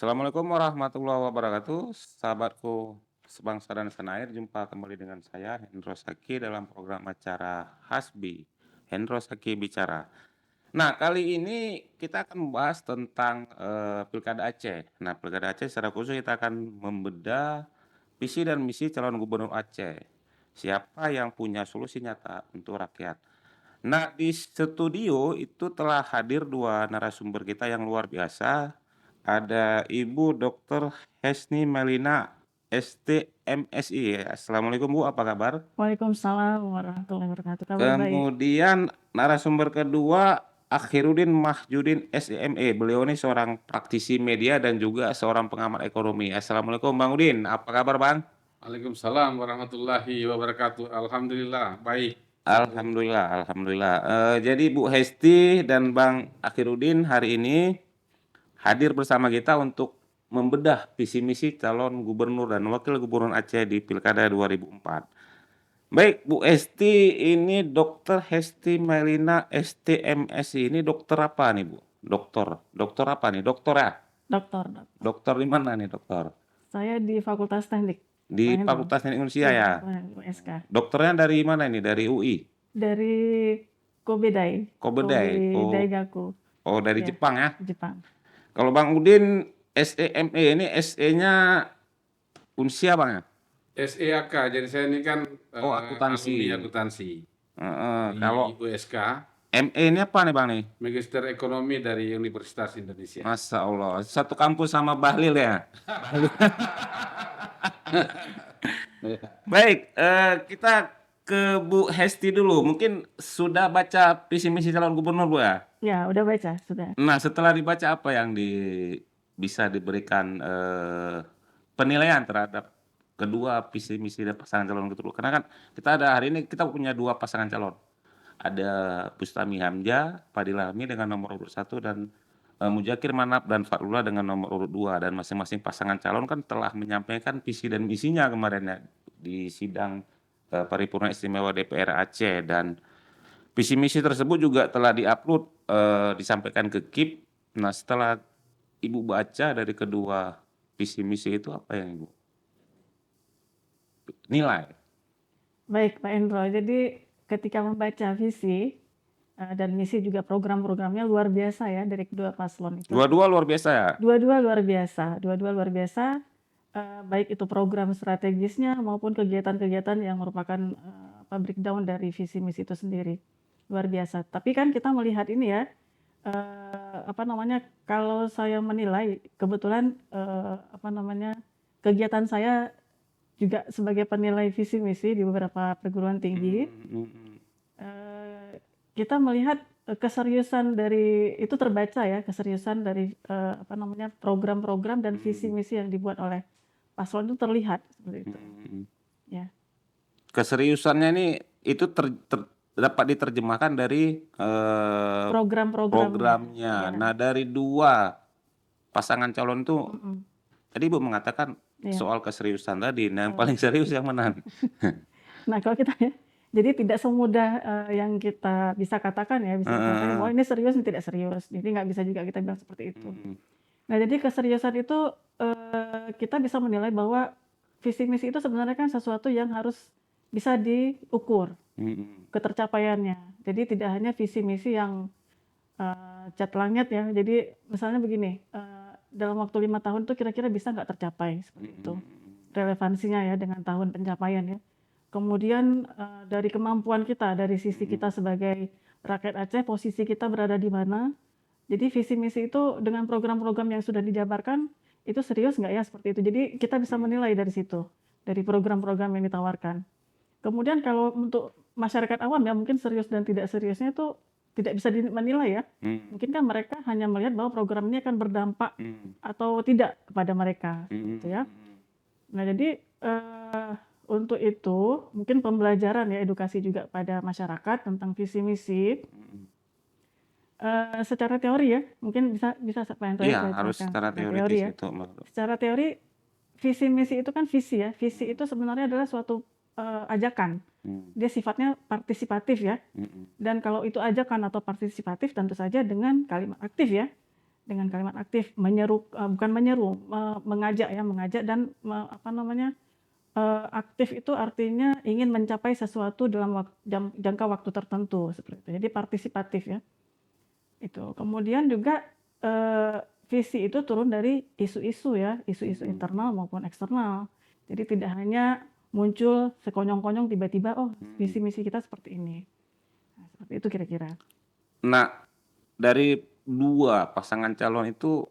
Assalamualaikum warahmatullahi wabarakatuh, sahabatku sebangsa dan senair. Jumpa kembali dengan saya Hendro Saki dalam program acara Hasbi, Hendro Saki Bicara. Nah, kali ini kita akan membahas tentang Pilkada Aceh. Nah, Pilkada Aceh secara khusus kita akan membedah visi dan misi calon gubernur Aceh. Siapa yang punya solusi nyata untuk rakyat. Nah, di studio itu telah hadir dua narasumber kita yang luar biasa. Ada Ibu Dr. Hesni Melina, ST, MSI. Assalamualaikum Bu, apa kabar? Waalaikumsalam warahmatullahi wabarakatuh. Kabar baik. Kemudian narasumber kedua, Akhirudin Mahjudin, SEME. Beliau ini seorang praktisi media dan juga seorang pengamat ekonomi. Assalamualaikum Bang Udin, apa kabar Bang? Waalaikumsalam warahmatullahi wabarakatuh. Alhamdulillah, baik. Alhamdulillah, alhamdulillah. Jadi Bu Hesti dan Bang Akhirudin hari ini hadir bersama kita untuk membedah visi misi calon gubernur dan wakil gubernur Aceh di Pilkada 2004. Baik, Bu Hesti, ini Dokter Hesti Melina, STMSI. Ini dokter apa nih, Bu? Dokter apa nih? Dokter ya? Dokter. Dokter di mana nih, dokter? Saya di Fakultas Teknik. Di Pak Hendro. Fakultas Teknik Indonesia ya? USK. Dokternya dari mana ini? Dari UI? Dari Kobedai. Kobedai. Daigaku. Oh, dari Ya, Jepang ya? Jepang. Kalau Bang Udin, SEME ini SE-nya Unsia Bang ya? SEAK, jadi saya ini kan Oh, akuntansi. alumni akuntansi di Kalau USK, ME ini apa nih Bang nih? Magister Ekonomi dari Universitas Indonesia. Masya Allah, satu kampus sama Bahlil ya? Baik, kita ke Bu Hesti dulu. Mungkin sudah baca visi misi calon gubernur Bu ya? Ya, udah baca, sudah. Nah, setelah dibaca apa yang bisa diberikan penilaian terhadap kedua visi misi dan pasangan calon gubernur? Karena kan kita ada hari ini kita punya dua pasangan calon. Ada Bustami Hamzah, Fadil Almi dengan nomor urut 1 dan Mujakir Manap dan Fadlullah dengan nomor urut 2, dan masing-masing pasangan calon kan telah menyampaikan visi dan misinya kemarin ya di sidang paripurna istimewa DPR Aceh, dan visi misi tersebut juga telah diupload disampaikan ke KIP. Nah, setelah Ibu baca dari kedua visi misi itu apa yang Ibu nilai? Baik, Pak Hendro. Jadi ketika membaca visi dan misi juga program-programnya luar biasa ya dari kedua paslon itu. Dua-dua luar biasa ya? Dua-dua luar biasa. Baik itu program strategisnya maupun kegiatan-kegiatan yang merupakan breakdown dari visi misi itu sendiri. Luar biasa. Tapi kan kita melihat ini ya, kalau saya menilai kebetulan kegiatan saya juga sebagai penilai visi misi di beberapa perguruan tinggi. Kita melihat keseriusan dari itu terbaca ya, keseriusan dari program-program dan visi misi yang dibuat oleh paslon itu terlihat seperti itu. Ya. Keseriusannya ini itu dapat diterjemahkan dari programnya. Ya. Nah, dari dua pasangan calon itu tadi Ibu mengatakan soal keseriusan tadi. Nah, yang paling serius yang mana? Nah, kalau kita ya, jadi tidak semudah yang kita bisa katakan ya, bisa dikatakan bahwa ini serius, ini tidak serius. Jadi nggak bisa juga kita bilang seperti itu. Nah, jadi keseriusan itu kita bisa menilai bahwa visi misi itu sebenarnya kan sesuatu yang harus bisa diukur ketercapaiannya. Jadi tidak hanya visi misi yang cat langit ya. Jadi misalnya begini, dalam waktu 5 tahun itu kira-kira bisa nggak tercapai seperti itu. Relevansinya ya dengan tahun pencapaian ya. Kemudian dari kemampuan kita, dari sisi kita sebagai rakyat Aceh, posisi kita berada di mana. Jadi visi misi itu dengan program-program yang sudah dijabarkan, itu serius nggak ya seperti itu. Jadi kita bisa menilai dari situ, dari program-program yang ditawarkan. Kemudian kalau untuk masyarakat awam ya, mungkin serius dan tidak seriusnya itu tidak bisa menilai ya. Mungkin kan mereka hanya melihat bahwa program ini akan berdampak atau tidak kepada mereka. Gitu ya. Nah, jadi untuk itu mungkin pembelajaran ya, edukasi juga pada masyarakat tentang visi misi secara teori ya, mungkin bisa Pak Hendro ya, harus secara teori ya. Secara teori visi misi itu kan visi ya, visi itu sebenarnya adalah suatu ajakan, dia sifatnya partisipatif ya, dan kalau itu ajakan atau partisipatif tentu saja dengan kalimat aktif ya, dengan kalimat aktif, bukan menyeru, mengajak ya, mengajak dan aktif itu artinya ingin mencapai sesuatu dalam jangka waktu tertentu seperti itu. Jadi partisipatif ya. Itu. Kemudian juga visi itu turun dari isu-isu ya, isu-isu internal maupun eksternal. Jadi tidak hanya muncul sekonyong-konyong tiba-tiba, oh visi misi kita seperti ini. Nah, seperti itu kira-kira. Nah, dari 2 pasangan calon itu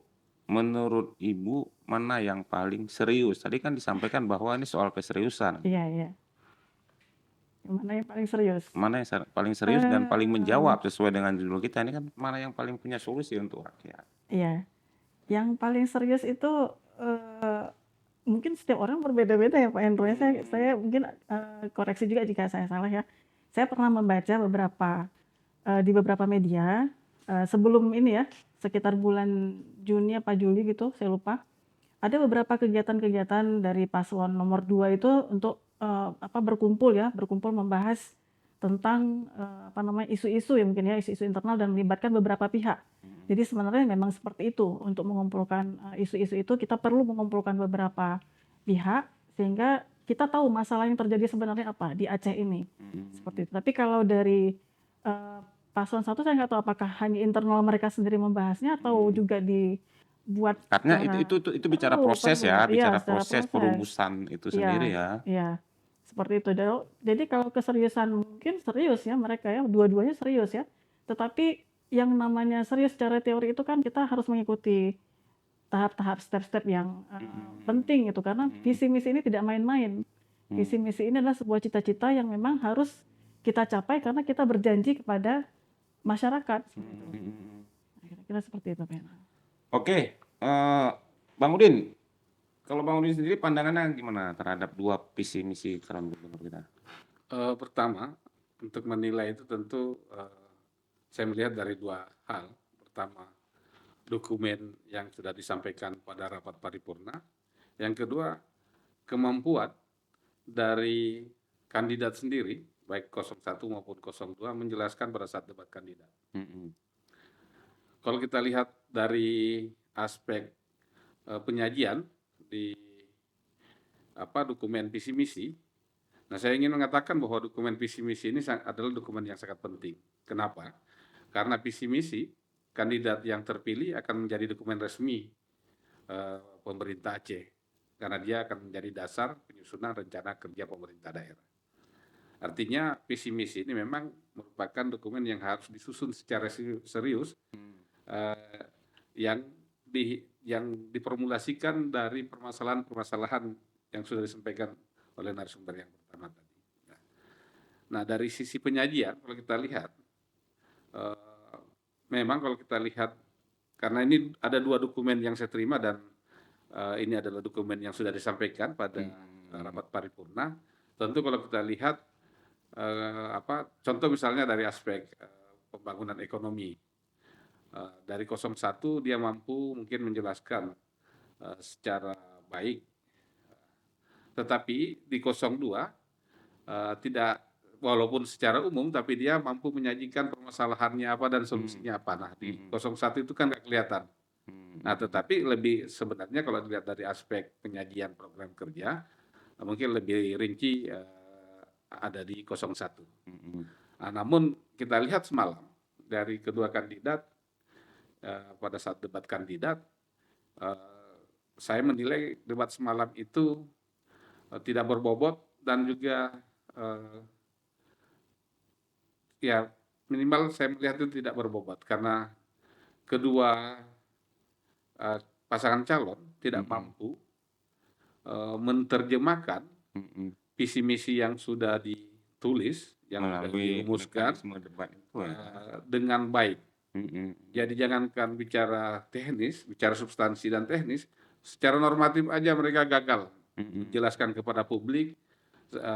menurut Ibu mana yang paling serius? Tadi kan disampaikan bahwa ini soal keseriusan. Iya, iya. Yang mana yang paling serius? Mana yang paling serius dan paling menjawab Mmm, sesuai dengan judul kita ini kan mana yang paling punya solusi untuk rakyat? iya. Yang paling serius itu, mungkin setiap orang berbeda-beda ya Pak Hendro ya. Saya mungkin, koreksi juga jika saya salah ya. Saya pernah membaca di beberapa media, sebelum ini ya, sekitar bulan Juni apa Juli gitu, saya lupa. Ada beberapa kegiatan-kegiatan dari paslon nomor 2 itu untuk, berkumpul membahas tentang, isu-isu ya mungkin ya, isu-isu internal dan melibatkan beberapa pihak. Jadi sebenarnya memang seperti itu, untuk mengumpulkan, isu-isu itu kita perlu mengumpulkan beberapa pihak, sehingga kita tahu masalah yang terjadi sebenarnya apa di Aceh ini, seperti itu. Tapi kalau dari, eee, paslon 1 saya nggak tahu apakah hanya internal mereka sendiri membahasnya atau juga dibuat Karena secara itu bicara proses ya, iya bicara secara proses proses. perumusan itu sendiri Iya, ya. iya, seperti itu. Jadi kalau keseriusan mungkin serius ya mereka ya, dua-duanya serius ya. Tetapi yang namanya serius secara teori itu kan kita harus mengikuti tahap-tahap, step-step yang, penting gitu, karena visi misi ini tidak main-main. Visi misi ini adalah sebuah cita-cita yang memang harus kita capai karena kita berjanji kepada masyarakat, seperti itu. Nah, kira-kira seperti itu, Pak. Oke, Bang Udin, kalau Bang Udin sendiri pandangannya gimana terhadap 2 visi misi calon gubernur kita? Pertama, untuk menilai itu tentu saya melihat dari 2 hal. Pertama, dokumen yang sudah disampaikan pada rapat paripurna. Yang kedua, kemampuan dari kandidat sendiri, baik 01 maupun 02 menjelaskan pada saat debat kandidat. Kalau kita lihat dari aspek penyajian di dokumen visi misi, nah saya ingin mengatakan bahwa dokumen visi misi ini adalah dokumen yang sangat penting. Kenapa? Karena visi misi kandidat yang terpilih akan menjadi dokumen resmi pemerintah Aceh, karena dia akan menjadi dasar penyusunan rencana kerja pemerintah daerah. Artinya visi misi ini memang merupakan dokumen yang harus disusun secara serius, yang diformulasikan dari permasalahan-permasalahan yang sudah disampaikan oleh narasumber yang pertama tadi. Nah, dari sisi penyajian kalau kita lihat, memang kalau kita lihat, karena ini ada 2 dokumen yang saya terima dan ini adalah dokumen yang sudah disampaikan pada rapat paripurna. Tentu kalau kita lihat contoh misalnya dari aspek pembangunan ekonomi, dari 01 dia mampu mungkin menjelaskan secara baik, tetapi di 02 tidak, walaupun secara umum tapi dia mampu menyajikan permasalahannya apa dan solusinya apa. Nah, di 01 itu kan nggak kelihatan. Nah, tetapi lebih sebenarnya kalau dilihat dari aspek penyajian program kerja, mungkin lebih rinci ada di 01. Nah, namun kita lihat semalam dari kedua kandidat pada saat debat kandidat, saya menilai debat semalam itu tidak berbobot dan juga ya minimal saya melihat itu tidak berbobot karena kedua pasangan calon tidak mampu menerjemahkan visi misi yang sudah ditulis, yang sudah dirumuskan dengan baik. Jadi jangankan bicara teknis, bicara substansi dan teknis, secara normatif aja mereka gagal menjelaskan kepada publik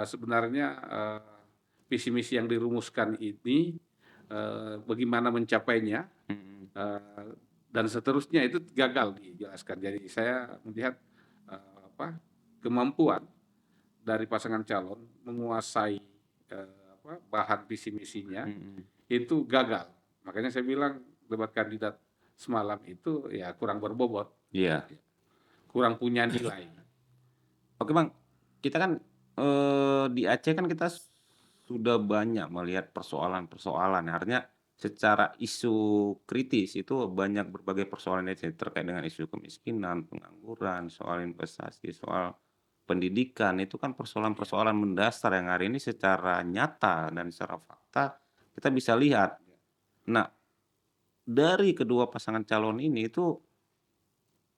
sebenarnya visi misi yang dirumuskan ini bagaimana mencapainya, dan seterusnya itu gagal dijelaskan. Jadi saya melihat kemampuan dari pasangan calon menguasai bahan visi misinya itu gagal. Makanya saya bilang debat kandidat semalam itu ya kurang berbobot, Iya. kurang punya nilai. Oke Bang, kita kan di Aceh kan kita sudah banyak melihat persoalan-persoalan, artinya secara isu kritis itu banyak berbagai persoalan di Aceh terkait dengan isu kemiskinan, pengangguran, soal investasi, soal pendidikan, itu kan Iya, persoalan-persoalan mendasar yang hari ini secara nyata dan secara fakta kita bisa lihat. iya. Nah, dari kedua pasangan calon ini itu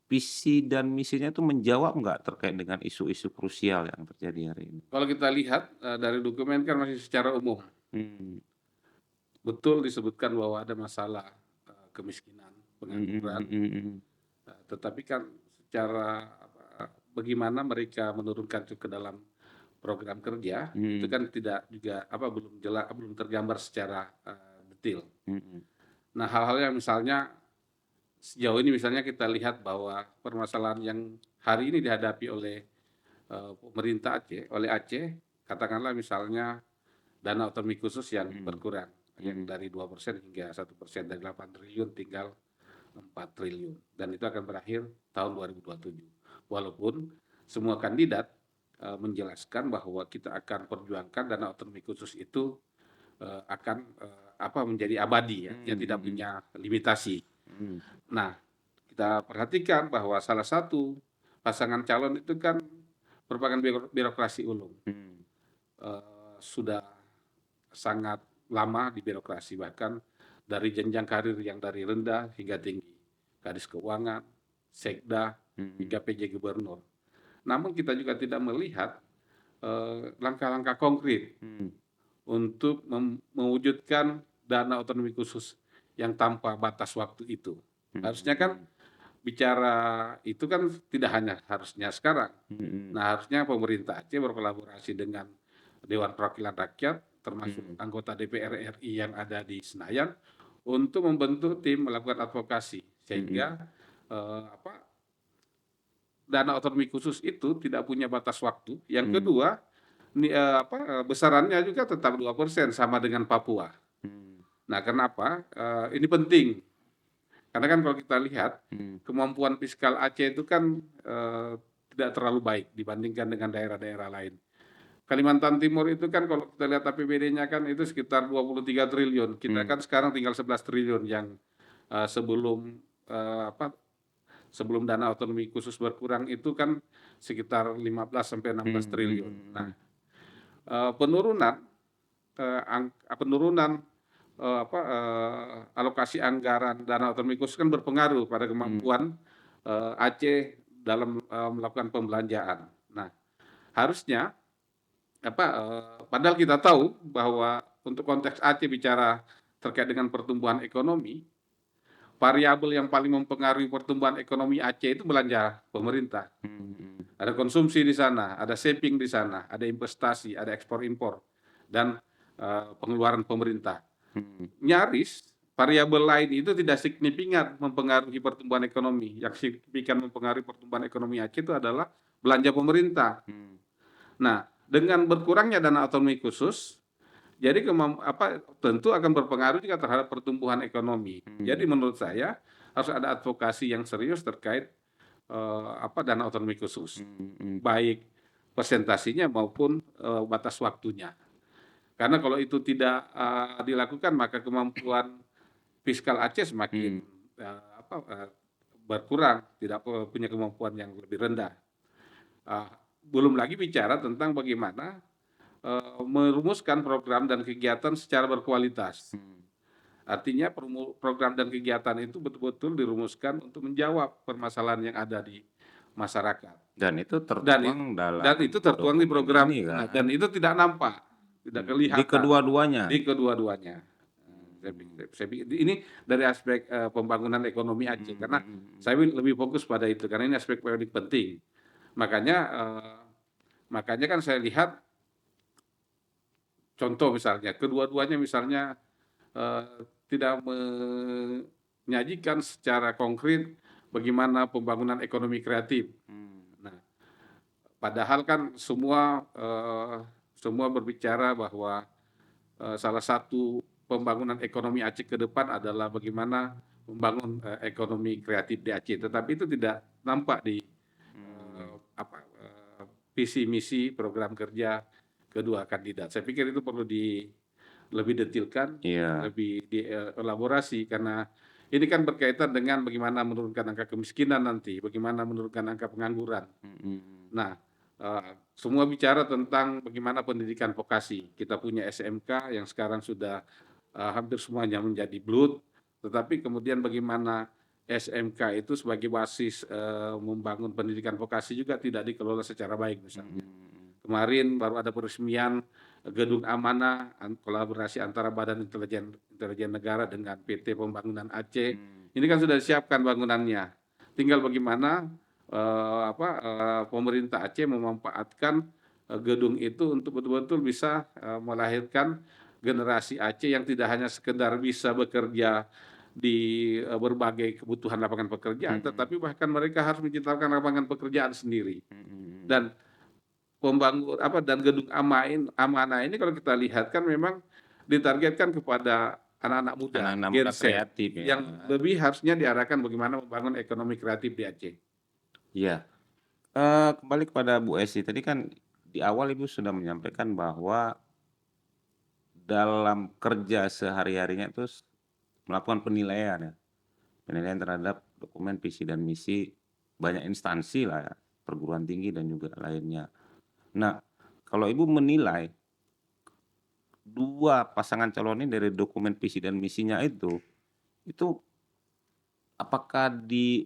visi dan misinya itu menjawab nggak terkait dengan isu-isu krusial yang terjadi hari ini? Kalau kita lihat dari dokumen kan masih secara umum, Hmm. betul disebutkan bahwa ada masalah kemiskinan, Mhm pengangguran, mhm mhm. tetapi kan secara bagaimana mereka menurunkan itu ke dalam program kerja itu Mhm kan tidak juga belum jelas, belum tergambar secara detail. mhm Nah, hal-hal yang misalnya sejauh ini misalnya kita lihat bahwa permasalahan yang hari ini dihadapi oleh pemerintah Aceh, oleh Aceh, katakanlah misalnya dana otonomi khusus yang mhm berkurang, yang mhm dari 2% hingga 1%, dari 8 triliun tinggal 4 triliun, dan itu akan berakhir tahun 2027. Walaupun semua kandidat menjelaskan bahwa kita akan perjuangkan dana otonomi khusus itu akan menjadi abadi ya, yang mhm tidak mhm punya limitasi. mhm Nah, kita perhatikan bahwa salah satu pasangan calon itu kan merupakan birokrasi ulung. mhm Sudah sangat lama di birokrasi, bahkan dari jenjang karir yang dari rendah hingga tinggi, Kadis Keuangan, Sekda, mhm hingga PJ Gubernur. Namun kita juga tidak melihat langkah-langkah konkret mhm untuk mewujudkan dana otonomi khusus yang tanpa batas waktu itu. Harusnya kan mhm bicara itu kan tidak hanya harusnya sekarang. mhm Nah, harusnya pemerintah Aceh berkolaborasi dengan Dewan Perwakilan Rakyat, termasuk mhm anggota DPR RI yang ada di Senayan, untuk membentuk tim melakukan advokasi mhm sehingga dana otonomi khusus itu tidak punya batas waktu. Yang mhm kedua, besarannya juga tetap 2% sama dengan Papua. mhm Nah, kenapa? Ini penting. Karena kan kalau kita lihat mhm kemampuan fiskal Aceh itu kan tidak terlalu baik dibandingkan dengan daerah-daerah lain. Kalimantan Timur itu kan kalau kita lihat APBD-nya kan itu sekitar 23 triliun. Kita mhm kan sekarang tinggal 11 triliun yang sebelum sebelum dana otonomi khusus berkurang itu kan sekitar 15 sampai 16 mhm triliun. Nah, mhm penurunan penurunan alokasi anggaran dana otonomi khusus kan berpengaruh pada mhm kemampuan Aceh dalam melakukan pembelanjaan. Nah, harusnya padahal kita tahu bahwa untuk konteks Aceh bicara terkait dengan pertumbuhan ekonomi, variabel yang paling mempengaruhi pertumbuhan ekonomi Aceh itu belanja pemerintah. mhm Ada konsumsi di sana, ada saving di sana, ada investasi, ada ekspor impor, dan pengeluaran pemerintah. mhm Nyaris variabel lain itu tidak signifikan mempengaruhi pertumbuhan ekonomi. Yang signifikan mempengaruhi pertumbuhan ekonomi Aceh itu adalah belanja pemerintah. mhm Nah, dengan berkurangnya dana otonomi khusus, jadi tentu akan berpengaruh juga terhadap pertumbuhan ekonomi. Jadi mhm menurut saya harus ada advokasi yang serius terkait dana otonomi khusus, mhm baik persentasinya maupun batas waktunya. Karena kalau itu tidak dilakukan maka kemampuan fiskal Aceh semakin mhm berkurang, tidak punya kemampuan yang lebih rendah. Ah, Belum lagi bicara tentang bagaimana merumuskan program dan kegiatan secara berkualitas. mhm. Artinya program dan kegiatan itu betul-betul dirumuskan untuk menjawab permasalahan yang ada di masyarakat. Dan itu Dan tertuang dan dalam itu tertuang di dokumen program, ini kan? dan itu tidak nampak, tidak Di kelihatan kedua-duanya? di kedua-duanya. Mhm Saya pikir ini dari aspek pembangunan ekonomi Aceh, mhm karena mhm saya lebih fokus pada itu, karena ini aspek paling penting. Makanya makanya kan saya lihat contoh misalnya, kedua-duanya misalnya tidak menyajikan secara konkret bagaimana pembangunan ekonomi kreatif. mhm Nah, padahal kan semua berbicara bahwa salah satu pembangunan ekonomi Aceh ke depan adalah bagaimana membangun ekonomi kreatif di Aceh, tetapi itu tidak nampak di visi misi program kerja kedua kandidat. Saya pikir itu perlu lebih detilkan, lebih dielaborasi, karena ini kan berkaitan dengan bagaimana menurunkan angka kemiskinan nanti, bagaimana menurunkan angka pengangguran. Nah, semua bicara tentang bagaimana pendidikan vokasi. Kita punya SMK yang sekarang sudah hampir semuanya menjadi BLUT, tetapi kemudian bagaimana SMK itu sebagai basis membangun pendidikan vokasi juga tidak dikelola secara baik misalnya. Kemarin baru ada peresmian gedung amanah kolaborasi antara Badan Intelijen Negara dengan PT Pembangunan Aceh. Ini kan sudah disiapkan bangunannya. Tinggal bagaimana pemerintah Aceh memanfaatkan gedung itu untuk betul-betul bisa melahirkan generasi Aceh yang tidak hanya sekedar bisa bekerja di berbagai kebutuhan lapangan pekerjaan, tetapi bahkan mereka harus menciptakan lapangan pekerjaan sendiri. Dan dan gedung amanah ini kalau kita lihat kan memang ditargetkan kepada anak-anak muda, Gen Z, kreatif ya. yang lebih harusnya diarahkan bagaimana membangun ekonomi kreatif di Aceh. Iya. Kembali kepada Bu Esi, tadi kan di awal Ibu sudah menyampaikan bahwa dalam kerja sehari-harinya itu melakukan penilaian ya. Penilaian terhadap dokumen visi dan misi banyak instansi lah ya, perguruan tinggi dan juga lainnya. Nah, kalau Ibu menilai dua pasangan calon ini dari dokumen visi dan misinya itu apakah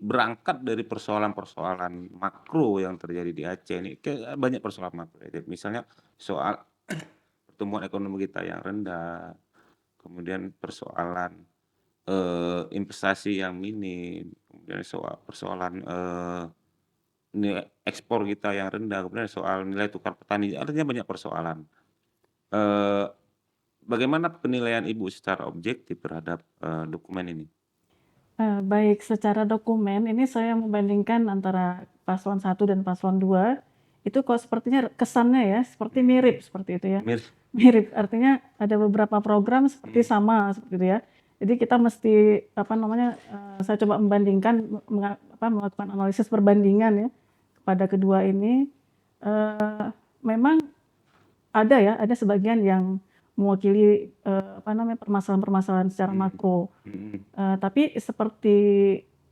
berangkat dari persoalan-persoalan makro yang terjadi di Aceh ini? Banyak persoalan makro. Misalnya soal pertumbuhan ekonomi kita yang rendah, kemudian persoalan investasi yang minim, kemudian persoalan nilai ekspor kita yang rendah, kemudian soal nilai tukar petani, artinya banyak persoalan. Bagaimana penilaian Ibu secara objektif terhadap dokumen ini? Baik, secara dokumen ini saya membandingkan antara paslon 1 dan paslon 2, itu kok sepertinya kesannya ya seperti mirip seperti itu ya. Mirip, artinya ada beberapa program seperti sama seperti itu ya. Jadi kita mesti saya coba membandingkan, melakukan analisis perbandingan ya kepada kedua ini. Memang ada sebagian yang mewakili permasalahan-permasalahan secara makro. Tapi seperti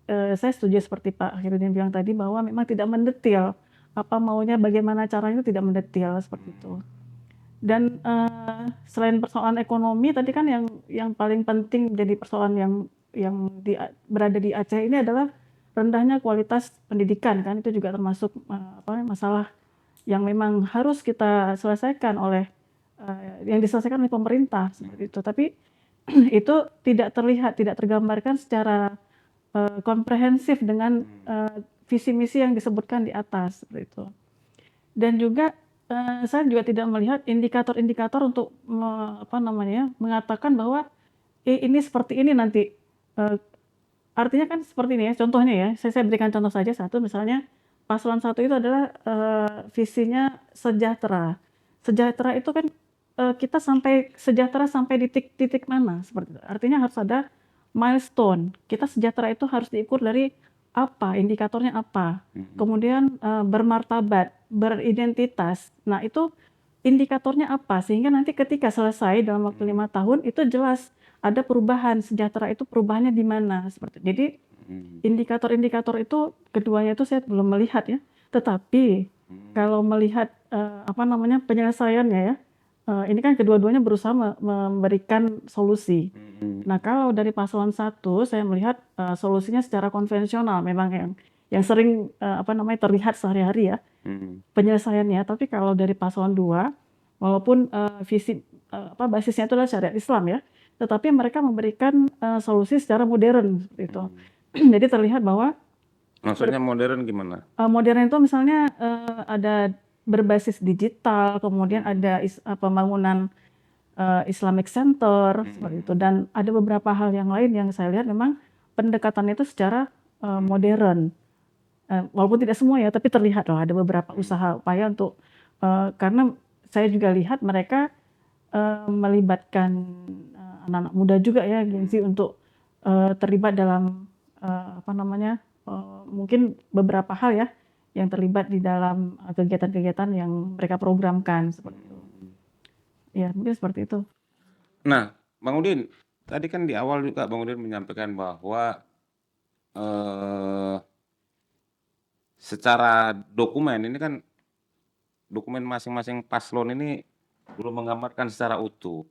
saya setuju seperti Pak Khairuddin bilang tadi bahwa memang tidak mendetil apa maunya, bagaimana caranya itu tidak mendetil seperti itu. Dan selain persoalan ekonomi tadi kan yang paling penting menjadi persoalan yang berada di Aceh ini adalah rendahnya kualitas pendidikan kan, itu juga termasuk masalah yang memang harus kita selesaikan yang diselesaikan oleh pemerintah seperti itu. Tapi itu tidak terlihat, tidak tergambarkan secara komprehensif dengan visi misi yang disebutkan di atas seperti itu. Dan juga saya juga tidak melihat indikator-indikator untuk mengatakan bahwa ini seperti ini nanti. Artinya kan seperti ini ya, contohnya ya, saya berikan contoh saja satu, misalnya paslon 1 itu adalah visinya sejahtera. Sejahtera itu kan kita sejahtera sampai di titik mana seperti itu. Artinya harus ada milestone. Kita sejahtera itu harus diukur dari apa, indikatornya apa. Kemudian bermartabat, beridentitas. Nah, itu indikatornya apa sehingga nanti ketika selesai dalam waktu 5 tahun itu jelas ada perubahan, sejahtera itu perubahannya di mana seperti itu. Jadi indikator-indikator itu keduanya itu saya belum melihat ya. Tetapi kalau melihat penyelesaiannya ya, ini kan kedua-duanya berusaha memberikan solusi. Nah, kalau dari paslon 1 saya melihat solusinya secara konvensional memang yang sering terlihat sehari-hari ya penyelesaiannya. Tapi kalau dari paslon 2 walaupun basisnya itu adalah syariat Islam ya, tetapi mereka memberikan solusi secara modern seperti itu. Jadi terlihat bahwa maksudnya modern gimana? Modern itu misalnya ada berbasis digital, kemudian ada pembangunan Islamic Center seperti itu, dan ada beberapa hal yang lain yang saya lihat memang pendekatannya itu secara modern. Walaupun tidak semua ya, tapi terlihat loh ada beberapa usaha upaya untuk karena saya juga lihat mereka melibatkan anak-anak muda juga ya gengsi untuk terlibat dalam apa namanya mungkin beberapa hal ya yang terlibat di dalam kegiatan-kegiatan yang mereka programkan seperti itu. Ya mungkin seperti itu. Nah, Bang Udin, tadi kan di awal juga Bang Udin menyampaikan bahwa secara dokumen ini kan dokumen masing-masing paslon ini belum menggambarkan secara utuh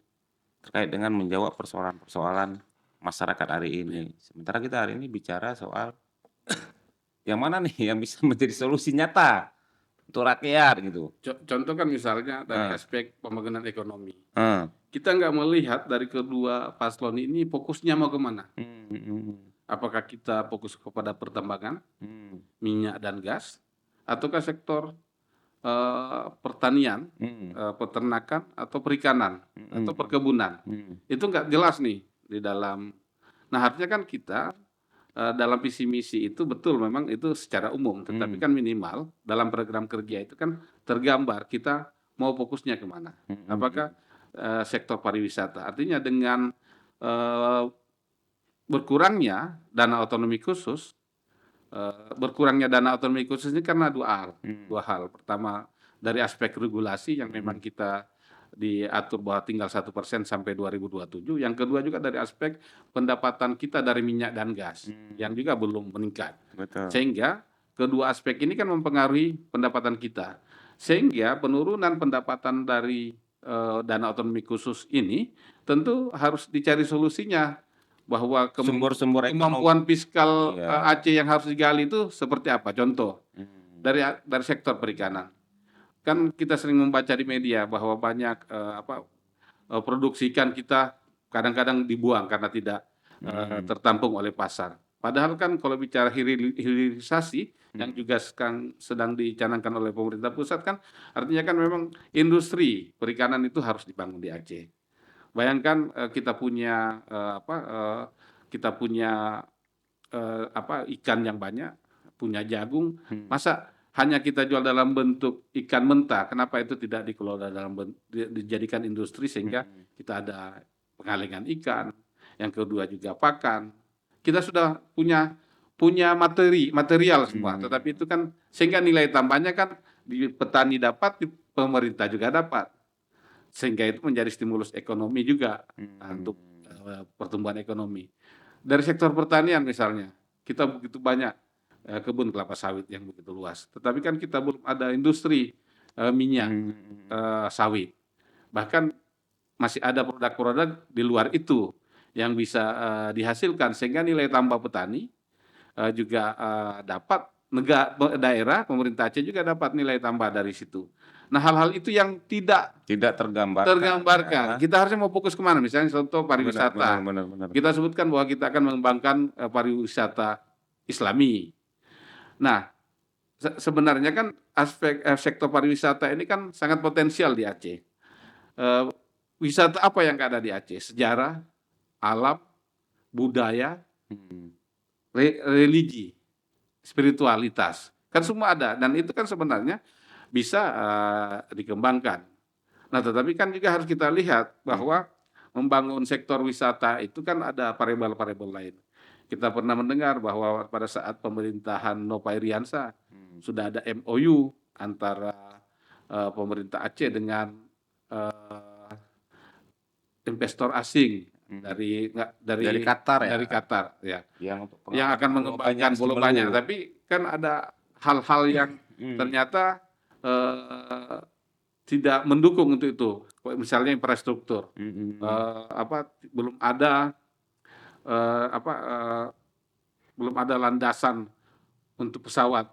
terkait dengan menjawab persoalan-persoalan masyarakat hari ini. Sementara kita hari ini bicara soal yang mana nih yang bisa menjadi solusi nyata untuk rakyat gitu. Contoh kan misalnya dari aspek pembangunan ekonomi. Heeh. Kita nggak melihat dari kedua paslon ini fokusnya mau kemana. Apakah kita fokus kepada pertambangan, minyak dan gas, ataukah sektor pertanian, peternakan atau perikanan atau perkebunan. Itu nggak jelas nih di dalam. Nah harusnya kan kita dalam visi misi itu betul memang itu secara umum, tetapi kan minimal dalam program kerja itu kan tergambar kita mau fokusnya kemana. Apakah sektor pariwisata. Artinya dengan berkurangnya dana otonomi khusus, berkurangnya dana otonomi khusus ini karena dua hal. Pertama dari aspek regulasi yang memang kita diatur bahwa tinggal 1% sampai 2027. Yang kedua juga dari aspek pendapatan kita dari minyak dan gas yang juga belum meningkat. Betul. Sehingga kedua aspek ini kan mempengaruhi pendapatan kita. Sehingga penurunan pendapatan dari dana otonomi khusus ini tentu harus dicari solusinya bahwa Sumber-sumber kemampuan fiskal Iya. Aceh yang harus digali itu seperti apa? Contoh dari sektor perikanan. Kan kita sering membaca di media bahwa banyak produksi ikan kita kadang-kadang dibuang karena tidak tertampung oleh pasar. Padahal kan kalau bicara hilirisasi yang juga sedang dicanangkan oleh pemerintah pusat kan artinya kan memang industri perikanan itu harus dibangun di Aceh. Bayangkan kita punya ikan yang banyak, punya jagung, masa hanya kita jual dalam bentuk ikan mentah, kenapa itu tidak dikelola dijadikan industri sehingga kita ada pengalengan ikan, yang kedua juga pakan. Kita sudah punya material semua, tetapi itu kan sehingga nilai tambahnya kan di petani dapat, di pemerintah juga dapat. Sehingga itu menjadi stimulus ekonomi juga untuk pertumbuhan ekonomi. Dari sektor pertanian misalnya, kita begitu banyak kebun kelapa sawit yang begitu luas. Tetapi kan kita belum ada industri minyak sawit. Bahkan masih ada produk-produk di luar itu yang bisa dihasilkan sehingga nilai tambah petani juga dapat daerah pemerintah Aceh juga dapat nilai tambah dari situ. Nah hal-hal itu yang tidak tergambarkan. Ya. Kita harusnya mau fokus kemana? Misalnya contoh pariwisata. Benar. Kita sebutkan bahwa kita akan mengembangkan pariwisata Islami. Nah, sebenarnya kan aspek sektor pariwisata ini kan sangat potensial di Aceh. Wisata apa yang ada di Aceh? Sejarah, alam, budaya, religi, spiritualitas. Kan semua ada dan itu kan sebenarnya bisa dikembangkan. Nah, tetapi kan juga harus kita lihat bahwa membangun sektor wisata itu kan ada variabel-variabel lain. Kita pernah mendengar bahwa pada saat pemerintahan Nova Iriansa sudah ada MOU antara pemerintah Aceh dengan investor asing dari Qatar ya. Dari Qatar ya. Yang akan Pulau mengembangkan Banyak, Pulau Banyak. Tapi kan ada hal-hal yang ternyata tidak mendukung untuk itu. Misalnya infrastruktur. Belum ada belum ada landasan untuk pesawat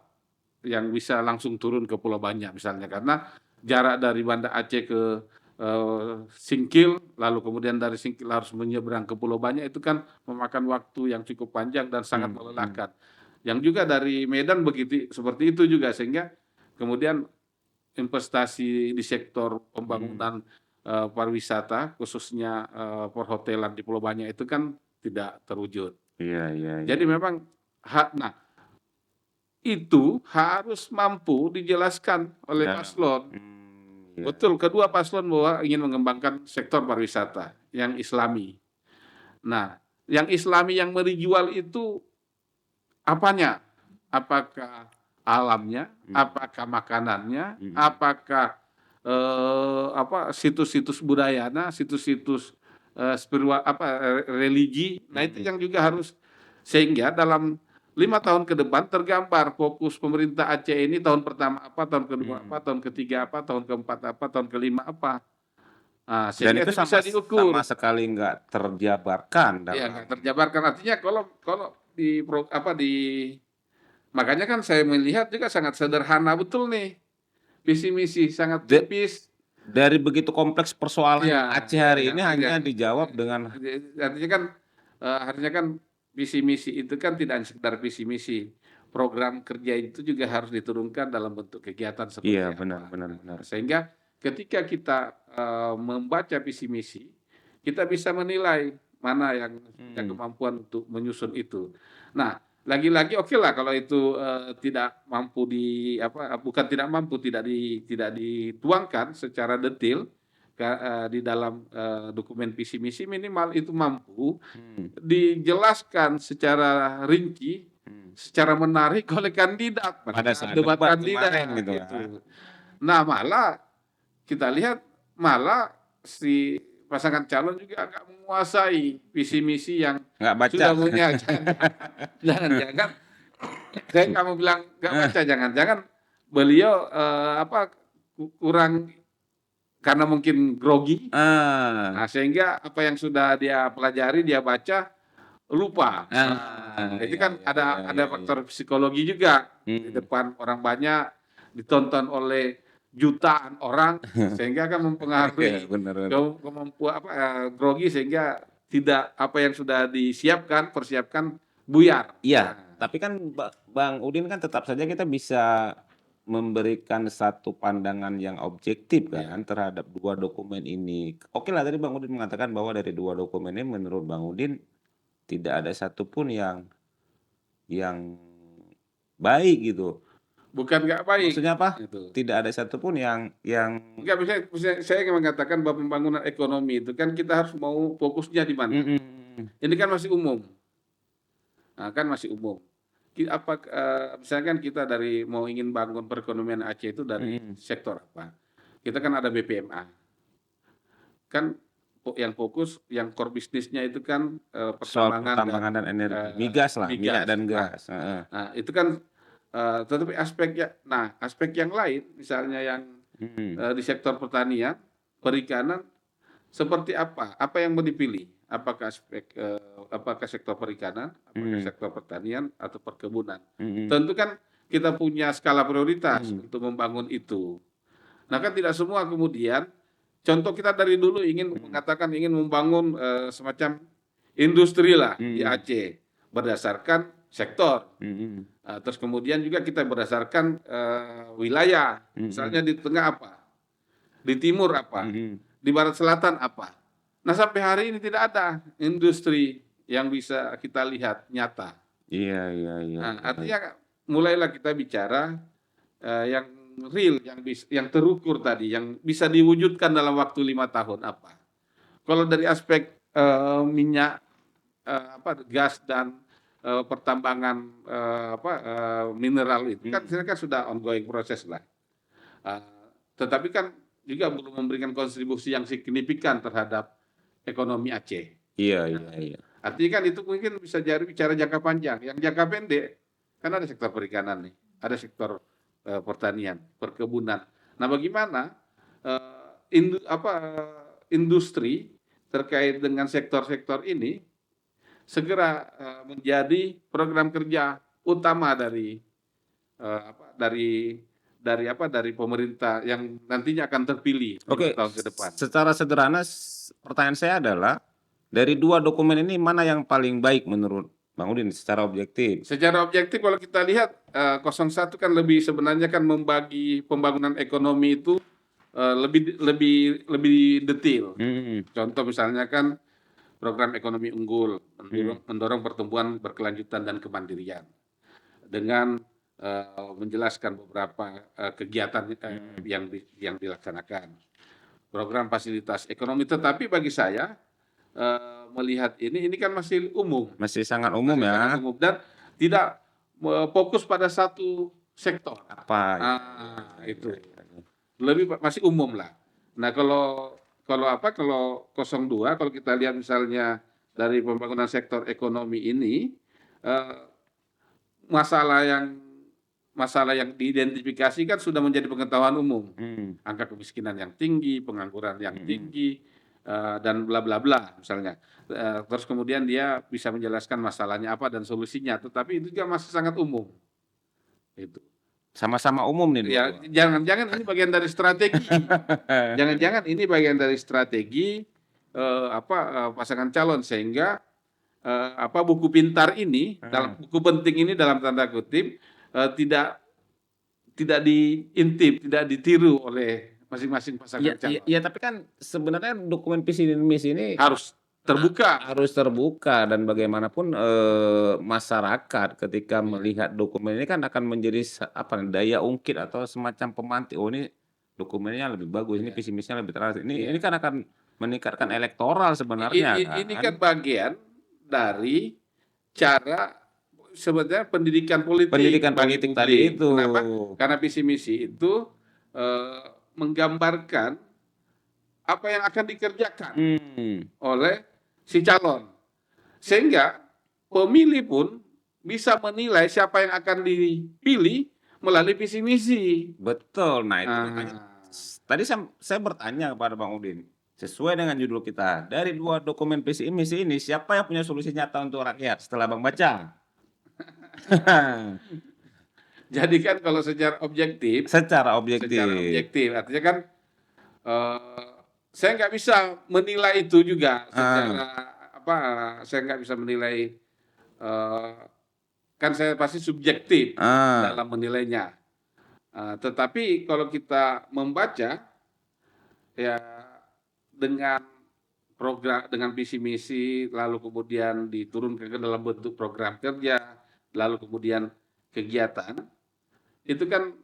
yang bisa langsung turun ke Pulau Banyak misalnya, karena jarak dari Banda Aceh ke Singkil, lalu kemudian dari Singkil harus menyeberang ke Pulau Banyak, itu kan memakan waktu yang cukup panjang dan sangat melelahkan. Yang juga dari Medan begitu seperti itu juga, sehingga kemudian investasi di sektor pembangunan pariwisata khususnya perhotelan di Pulau Banyak itu kan tidak terwujud. Iya. Jadi memang itu harus mampu dijelaskan oleh paslon. Betul, kedua paslon bahwa ingin mengembangkan sektor pariwisata yang Islami. Nah, yang Islami yang menjual itu apanya? Apakah alamnya, apakah makanannya, apakah situs-situs budayana, situs-situs religi. Nah, itu yang juga harus, sehingga dalam 5 tahun ke depan tergambar fokus pemerintah Aceh ini tahun pertama apa, tahun kedua apa, tahun ketiga apa, tahun keempat apa, tahun kelima apa. Nah, Dan sehingga itu itu bisa diukur. sama sekali nggak terjabarkan Ya, dalam. nggak terjabarkan. Artinya kalau makanya kan saya melihat juga sangat sederhana betul nih, visi misi sangat tipis. Dari begitu kompleks persoalan Ya, Aceh hari ini hanya ya. dijawab dengan Artinya kan visi misi itu kan tidak hanya sekedar visi misi. Program kerja itu juga harus diturunkan dalam bentuk kegiatan seperti iya, apa. benar. Sehingga ketika kita membaca visi misi, kita bisa menilai mana yang punya kemampuan untuk menyusun itu. Nah, lagi-lagi oke lah kalau itu tidak mampu tidak dituangkan secara detail di dalam dokumen visi misi, minimal itu mampu dijelaskan secara rinci, secara menarik oleh kandidat pada saat debat debat kandidat kemarin gitu ya. gitu. Nah, malah kita lihat si pasangan calon juga agak menguasai visi misi yang Nggak baca. sudah punya. Jangan saya nggak mau bilang nggak baca, jangan beliau kurang, karena mungkin grogi. Nah, sehingga apa yang sudah dia pelajari, dia baca, lupa. Itu kan ada faktor psikologi juga. Di depan orang banyak, ditonton oleh jutaan orang, sehingga akan mempengaruhi kemampuan grogi, sehingga tidak apa yang sudah persiapkan buyar. Iya, tapi kan Bang Udin kan tetap saja kita bisa memberikan satu pandangan yang objektif kan terhadap dua dokumen ini. Oke lah, tadi Bang Udin mengatakan bahwa dari dua dokumen ini menurut Bang Udin tidak ada satupun yang baik gitu. Bukan nggak baik. Maksudnya apa? Gitu. Tidak ada satupun yang Nggak bisa, saya ingin mengatakan bahwa pembangunan ekonomi itu kan kita harus mau fokusnya di mana. Ini kan masih umum. Nah, kan masih umum. Misalkan kita mau ingin bangun perekonomian Aceh itu dari sektor apa? Kita kan ada BPMA. Kan yang fokus, yang core bisnisnya itu kan pertambangan dan energi, migas lah, minyak dan gas. Nah, itu kan tetapi aspek yang lain, misalnya yang di sektor pertanian, perikanan, seperti apa? Apa yang mau dipilih? Apakah sektor perikanan, apakah sektor pertanian, atau perkebunan? Tentu kan kita punya skala prioritas untuk membangun itu. Nah, kan tidak semua kemudian, contoh kita dari dulu ingin membangun semacam industri lah di Aceh berdasarkan sektor. Terus kemudian juga kita berdasarkan wilayah, misalnya di tengah apa, di timur apa, di barat selatan apa. Nah, sampai hari ini tidak ada industri yang bisa kita lihat nyata. Iya. Nah, artinya mulailah kita bicara yang real, yang terukur tadi, yang bisa diwujudkan dalam waktu 5 tahun apa. Kalau dari aspek minyak, gas dan pertambangan mineral itu kan sebenarnya sudah ongoing proses lah. Tetapi kan juga belum memberikan kontribusi yang signifikan terhadap ekonomi Aceh. Iya. Artinya kan itu mungkin bisa jadi bicara jangka panjang. Yang jangka pendek kan ada sektor perikanan nih, ada sektor pertanian, perkebunan. Nah, bagaimana industri terkait dengan sektor-sektor ini segera menjadi program kerja utama dari pemerintah yang nantinya akan terpilih 5 tahun ke depan. Secara sederhana pertanyaan saya adalah, dari dua dokumen ini mana yang paling baik menurut Bang Udin secara objektif? Secara objektif kalau kita lihat 01 kan sebenarnya kan membagi pembangunan ekonomi itu lebih detail. Contoh misalnya kan program ekonomi unggul, mendorong pertumbuhan berkelanjutan dan kemandirian dengan menjelaskan beberapa kegiatan yang dilaksanakan. Program fasilitas ekonomi, tetapi bagi saya melihat ini kan masih umum. Masih sangat umum Masih sangat ya. umum dan tidak fokus pada satu sektor. Apa? Itu. Lebih masih umum lah. Nah, kalau 02 kalau kita lihat misalnya dari pembangunan sektor ekonomi ini, masalah yang diidentifikasi kan sudah menjadi pengetahuan umum. Angka kemiskinan yang tinggi, pengangguran yang tinggi, dan bla bla bla misalnya. Terus kemudian dia bisa menjelaskan masalahnya apa dan solusinya, tetapi itu juga masih sangat umum. Itu. Sama-sama umum nih Ya, dua-dua. jangan-jangan ini bagian dari strategi. Jangan-jangan ini bagian dari strategi pasangan calon sehingga buku pintar ini dalam buku penting ini dalam tanda kutip tidak diintip, tidak ditiru oleh masing-masing pasangan calon. Ya, tapi kan sebenarnya dokumen visi misi ini Harus terbuka dan bagaimanapun masyarakat ketika melihat dokumen ini kan akan menjadi daya ungkit atau semacam pemantik. Oh, ini dokumennya lebih bagus, ini visi misinya lebih terang. Ini kan akan meningkatkan elektoral sebenarnya Ini kan bagian dari cara sebenarnya pendidikan politik bagi politik tadi publik. itu. Kenapa? Karena visi misi itu menggambarkan apa yang akan dikerjakan oleh si calon. Sehingga pemilih pun bisa menilai siapa yang akan dipilih melalui visi misi. Betul. Nah, itu makanya tadi saya bertanya kepada Bang Udin, sesuai dengan judul kita, dari dua dokumen visi misi ini siapa yang punya solusi nyata untuk rakyat setelah Bang baca? Jadi kan kalau secara objektif artinya kan saya nggak bisa menilai itu juga saya nggak bisa menilai, kan saya pasti subjektif dalam menilainya. Tetapi kalau kita membaca ya dengan program, dengan visi misi, lalu kemudian diturunkan ke dalam bentuk program kerja, lalu kemudian kegiatan, itu kan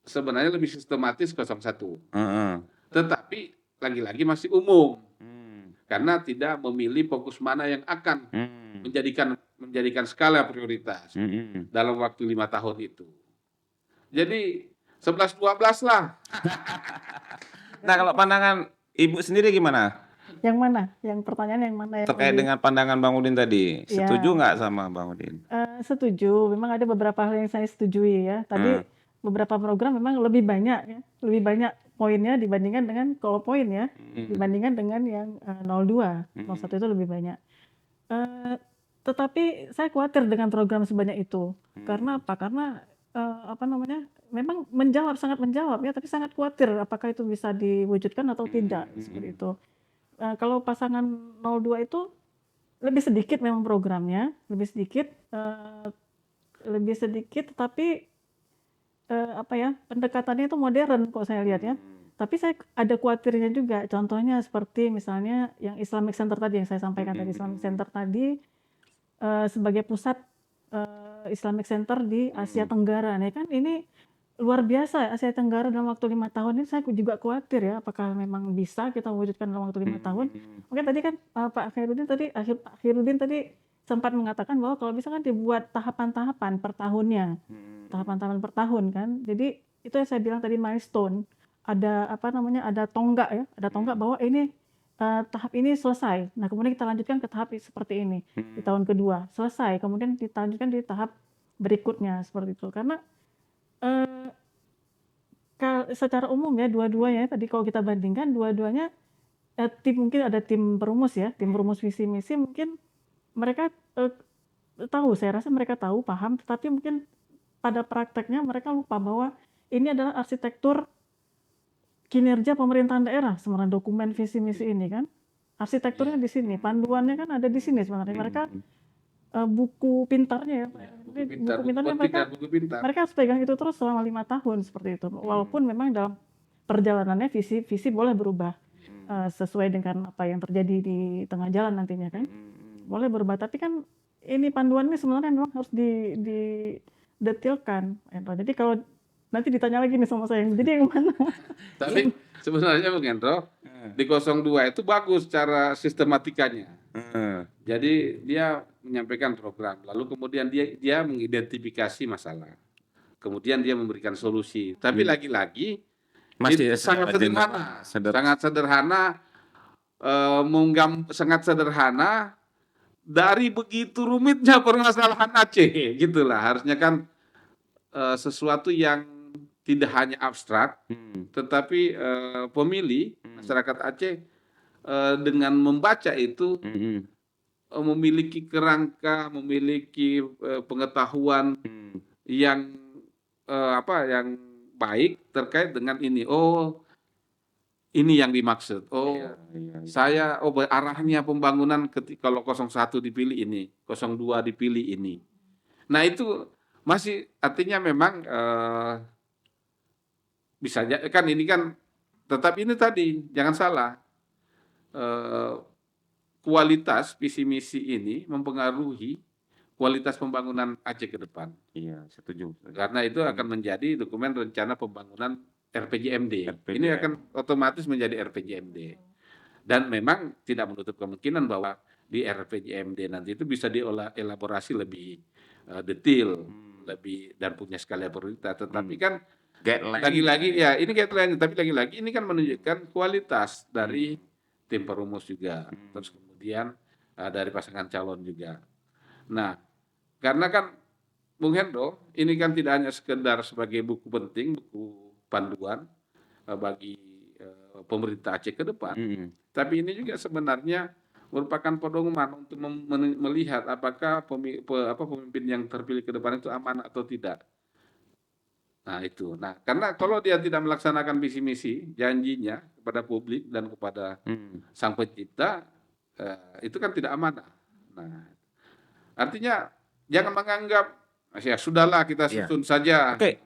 sebenarnya lebih sistematis 01. Tetapi lagi-lagi masih umum. Karena tidak memilih fokus mana yang akan menjadikan skala prioritas dalam waktu 5 tahun itu. Jadi 11-12 lah. Nah, kalau pandangan Ibu sendiri gimana? Yang mana? Yang pertanyaan yang mana? Terkait dengan pandangan Bang Udin tadi, setuju nggak sama Bang Udin? Setuju, memang ada beberapa hal yang saya setujui ya. Tadi beberapa program memang lebih banyak poinnya dibandingkan dengan dibandingkan dengan yang 02, 01 itu lebih banyak. Tetapi saya khawatir dengan program sebanyak itu. Karena apa? Karena memang sangat menjawab ya, tapi sangat khawatir apakah itu bisa diwujudkan atau tidak, seperti itu. Kalau pasangan 02 itu lebih sedikit memang programnya, lebih sedikit, tetapi pendekatannya itu modern kok saya lihat ya. Tapi saya ada khawatirnya juga, contohnya seperti misalnya yang Islamic Center tadi yang saya sampaikan tadi, Islamic Center tadi sebagai pusat Islamic Center di Asia Tenggara. Nah kan ini luar biasa Asia Tenggara dalam waktu 5 tahun ini, saya juga khawatir ya apakah memang bisa kita wujudkan dalam waktu 5 tahun. Mungkin tadi kan Pak Khairuddin tadi sempat mengatakan bahwa kalau bisa kan dibuat tahapan-tahapan per tahunnya. Tahapan-tahapan per tahun kan. Jadi itu yang saya bilang tadi milestone. Ada ada tonggak ya, ada tonggak bahwa ini tahap ini selesai. Nah, kemudian kita lanjutkan ke tahap seperti ini di tahun kedua, selesai. Kemudian dilanjutkan di tahap berikutnya seperti itu. Karena secara umum ya dua-duanya tadi kalau kita bandingkan dua-duanya mungkin ada tim perumus ya, tim perumus visi misi mungkin mereka tahu, saya rasa mereka tahu, paham, tetapi mungkin pada prakteknya mereka lupa bahwa ini adalah arsitektur kinerja pemerintahan daerah sebenarnya dokumen visi misi ini kan. Arsitekturnya di sini, panduannya kan ada di sini sebenarnya. Mereka buku pintarnya ya, buku pintarnya mereka harus pegang itu terus selama 5 tahun seperti itu. Walaupun memang dalam perjalanannya visi boleh berubah sesuai dengan apa yang terjadi di tengah jalan nantinya kan. Boleh berubah, tapi kan ini panduannya sebenarnya memang harus didetailkan. Jadi kalau nanti ditanya lagi nih sama saya, jadi yang mana? Tapi sebenarnya Bung Hendro, di 02 itu bagus cara sistematikanya. Jadi dia menyampaikan program, lalu kemudian dia mengidentifikasi masalah, kemudian dia memberikan solusi. Tapi lagi-lagi Masih sangat sederhana, sangat sederhana, sangat sederhana dari begitu rumitnya permasalahan Aceh, gitulah. Harusnya kan sesuatu yang tidak hanya abstrak, tetapi pemilih masyarakat Aceh dengan membaca itu memiliki kerangka, memiliki pengetahuan yang yang baik terkait dengan ini. Oh, ini yang dimaksud. Oh, arahnya pembangunan kalau 01 dipilih ini, 02 dipilih ini. Nah, itu masih artinya memang bisa kan ini kan, tetap ini tadi jangan salah, kualitas visi misi ini mempengaruhi kualitas pembangunan Aceh ke depan. Iya, setuju. Karena itu akan menjadi dokumen rencana pembangunan RPJMD. Ini akan otomatis menjadi RPJMD. Dan memang tidak menutup kemungkinan bahwa di RPJMD nanti itu bisa dielaborasi lebih detail, lebih dan punya skala prioritas. Tetapi kan lagi-lagi ya ini guideline, tapi lagi-lagi ini kan menunjukkan kualitas dari tim perumus juga, terus kemudian dari pasangan calon juga. Nah, karena kan Bung Hendro, ini kan tidak hanya sekedar sebagai buku penting, buku panduan bagi pemerintah Aceh ke depan, tapi ini juga sebenarnya merupakan pedoman untuk melihat apakah pemimpin yang terpilih ke depan itu amanah atau tidak. Nah itu, karena kalau dia tidak melaksanakan visi misi, janjinya kepada publik dan kepada sang pencipta, itu kan tidak amanah. Nah, artinya jangan menganggap ya sudahlah kita susun saja. Oke.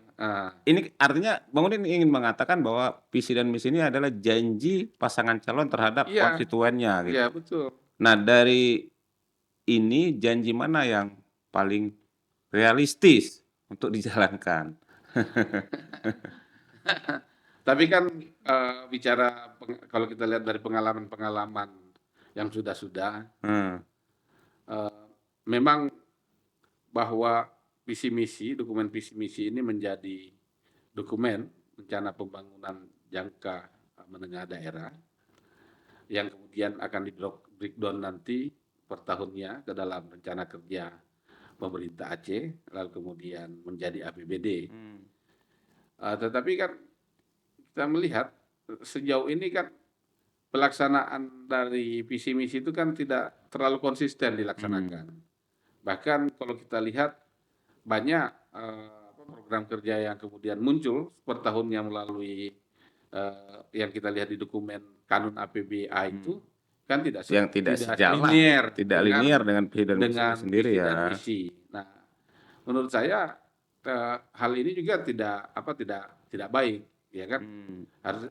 Ini artinya Bang Udin ingin mengatakan bahwa visi dan misi ini adalah janji pasangan calon terhadap konstituennya gitu. Iya, betul. Nah, dari ini janji mana yang paling realistis untuk dijalankan? Tapi kan bicara kalau kita lihat dari pengalaman-pengalaman yang sudah-sudah, memang bahwa visi misi, dokumen visi misi ini menjadi dokumen rencana pembangunan jangka menengah daerah yang kemudian akan di breakdown nanti per tahunnya ke dalam rencana kerja pemerintah Aceh, lalu kemudian menjadi APBD. Tetapi kan kita melihat sejauh ini kan pelaksanaan dari visi misi itu kan tidak terlalu konsisten dilaksanakan. Bahkan kalau kita lihat banyak program kerja yang kemudian muncul per tahunnya melalui yang kita lihat di dokumen kanun APBA itu kan tidak sejalan, tidak linear dengan visi dan misi sendiri ya. Nah, menurut saya hal ini juga tidak baik, ya kan?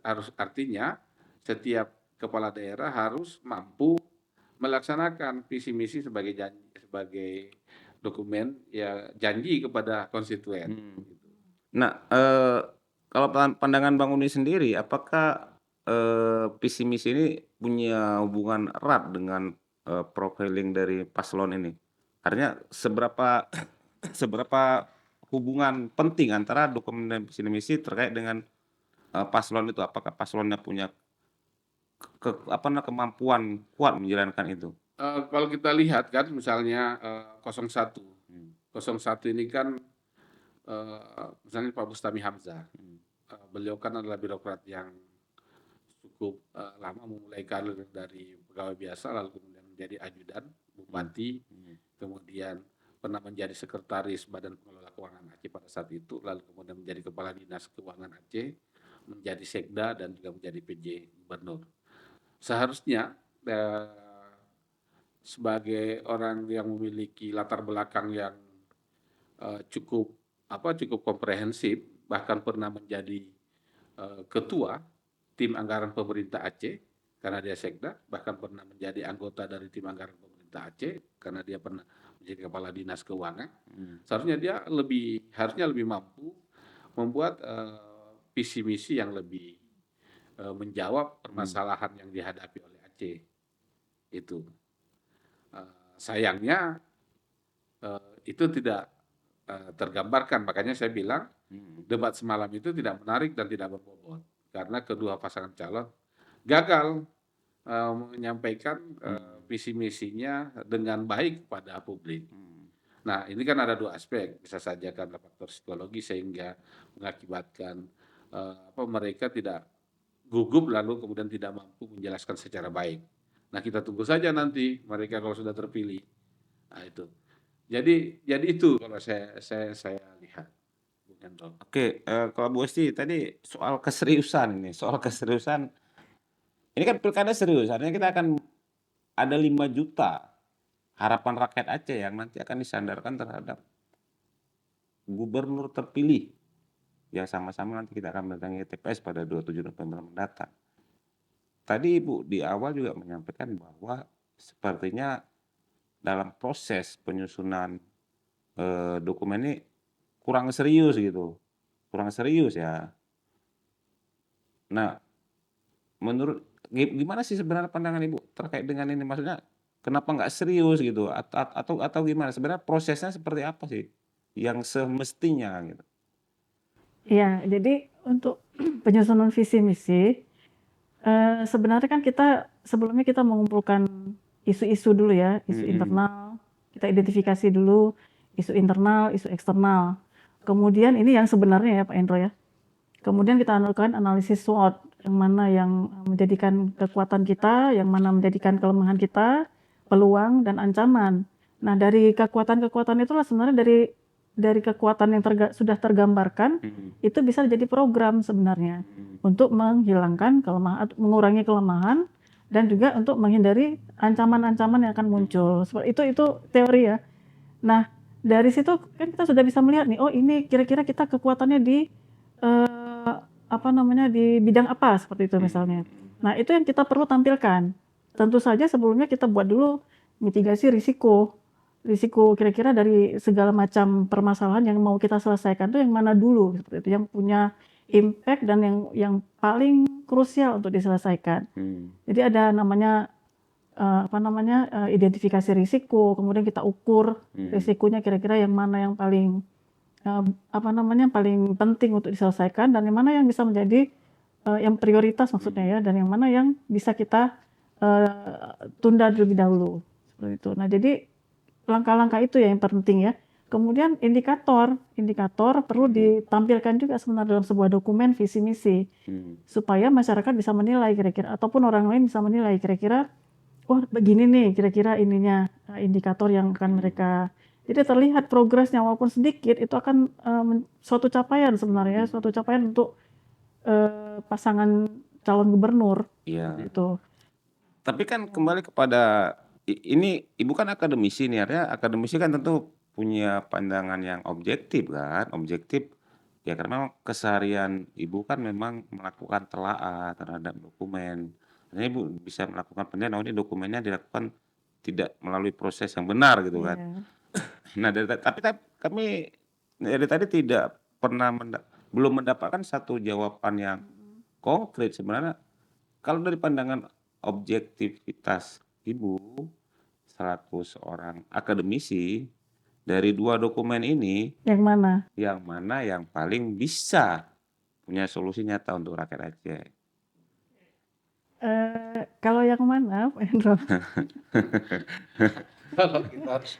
Harus artinya setiap kepala daerah harus mampu melaksanakan visi misi sebagai dokumen ya janji kepada konstituen. Nah, kalau pandangan Bang Uni sendiri, apakah visi misi ini punya hubungan erat dengan profiling dari paslon ini? Artinya seberapa hubungan penting antara dokumen dan visi misi terkait dengan paslon itu? Apakah paslonnya punya kemampuan kuat menjalankan itu? Kalau kita lihat kan misalnya 01 ini kan misalnya Pak Bustami Hamzah, beliau kan adalah birokrat yang cukup lama, memulai karir dari pegawai biasa lalu kemudian menjadi ajudan bupati, kemudian pernah menjadi sekretaris Badan Pengelola Keuangan Aceh pada saat itu, lalu kemudian menjadi kepala dinas keuangan Aceh, menjadi sekda dan juga menjadi PJ gubernur. Seharusnya sebagai orang yang memiliki latar belakang yang cukup komprehensif, bahkan pernah menjadi ketua tim anggaran pemerintah Aceh karena dia sekda, bahkan pernah menjadi anggota dari tim anggaran pemerintah Aceh karena dia pernah menjadi kepala dinas keuangan. Seharusnya dia harusnya lebih mampu membuat visi misi yang lebih menjawab permasalahan yang dihadapi oleh Aceh itu. Sayangnya itu tidak tergambarkan, makanya saya bilang debat semalam itu tidak menarik dan tidak berbobot karena kedua pasangan calon gagal menyampaikan visi misinya dengan baik kepada publik. Nah, ini kan ada dua aspek, bisa saja karena faktor psikologi sehingga mengakibatkan mereka tidak gugup lalu kemudian tidak mampu menjelaskan secara baik. Nah, kita tunggu saja nanti mereka kalau sudah terpilih. Nah, itu. Jadi itu kalau saya lihat, Bung Hendro. Oke, kalau Bu Esti tadi soal keseriusan ini, ini kan pilkada serius, artinya kita akan ada 5 juta harapan rakyat Aceh yang nanti akan disandarkan terhadap gubernur terpilih. Ya sama-sama nanti kita akan mendatangi TPS pada 27 November mendatang. Tadi Ibu di awal juga menyampaikan bahwa sepertinya dalam proses penyusunan dokumen ini kurang serius gitu. Kurang serius ya. Nah, menurut gimana sih sebenarnya pandangan Ibu terkait dengan ini? Maksudnya kenapa nggak serius gitu? Atau gimana? Sebenarnya prosesnya seperti apa sih yang semestinya gitu? Iya, jadi untuk penyusunan visi misi, sebenarnya kan sebelumnya kita mengumpulkan isu-isu dulu ya, isu internal, kita identifikasi dulu isu internal, isu eksternal. Kemudian ini yang sebenarnya ya Pak Hendro ya. Kemudian kita lakukan analisis SWOT, yang mana yang menjadikan kekuatan kita, yang mana menjadikan kelemahan kita, peluang dan ancaman. Nah, dari kekuatan-kekuatan itulah sebenarnya dari kekuatan yang sudah tergambarkan itu bisa jadi program sebenarnya untuk menghilangkan kelemahan, mengurangi kelemahan dan juga untuk menghindari ancaman-ancaman yang akan muncul. Seperti itu teori ya. Nah, dari situ kan kita sudah bisa melihat nih, oh ini kira-kira kita kekuatannya di di bidang apa seperti itu misalnya. Nah, itu yang kita perlu tampilkan. Tentu saja sebelumnya kita buat dulu mitigasi risiko kira-kira dari segala macam permasalahan yang mau kita selesaikan itu yang mana dulu seperti itu, yang punya impact dan yang paling krusial untuk diselesaikan. Jadi ada namanya identifikasi risiko, kemudian kita ukur risikonya kira-kira yang mana yang paling paling penting untuk diselesaikan dan yang mana yang bisa menjadi yang prioritas maksudnya ya, dan yang mana yang bisa kita tunda terlebih dahulu seperti itu. Nah, jadi langkah-langkah itu ya yang penting ya. Kemudian indikator perlu ditampilkan juga sebenarnya dalam sebuah dokumen visi misi supaya masyarakat bisa menilai kira-kira ataupun orang lain bisa menilai kira-kira oh begini nih kira-kira ininya indikator yang akan mereka, jadi terlihat progresnya walaupun sedikit itu akan suatu capaian sebenarnya, suatu capaian untuk pasangan calon gubernur. Iya. Itu. Tapi kan kembali kepada ini Ibu kan akademisi nih, artinya akademisi kan tentu punya pandangan yang objektif kan, ya karena memang keseharian Ibu kan memang melakukan telaah terhadap dokumen. Artinya Ibu bisa melakukan penilaian, oh ini dokumennya dilakukan tidak melalui proses yang benar gitu kan. Iya. Nah, tapi kami dari tadi tidak pernah belum mendapatkan satu jawaban yang konkret sebenarnya. Kalau dari pandangan objektivitas Ibu selaku seorang akademisi, dari 2 dokumen ini Yang mana? yang paling bisa punya solusi nyata untuk rakyat Aceh? Kalau yang mana Pak Hendro? Kalau kita harus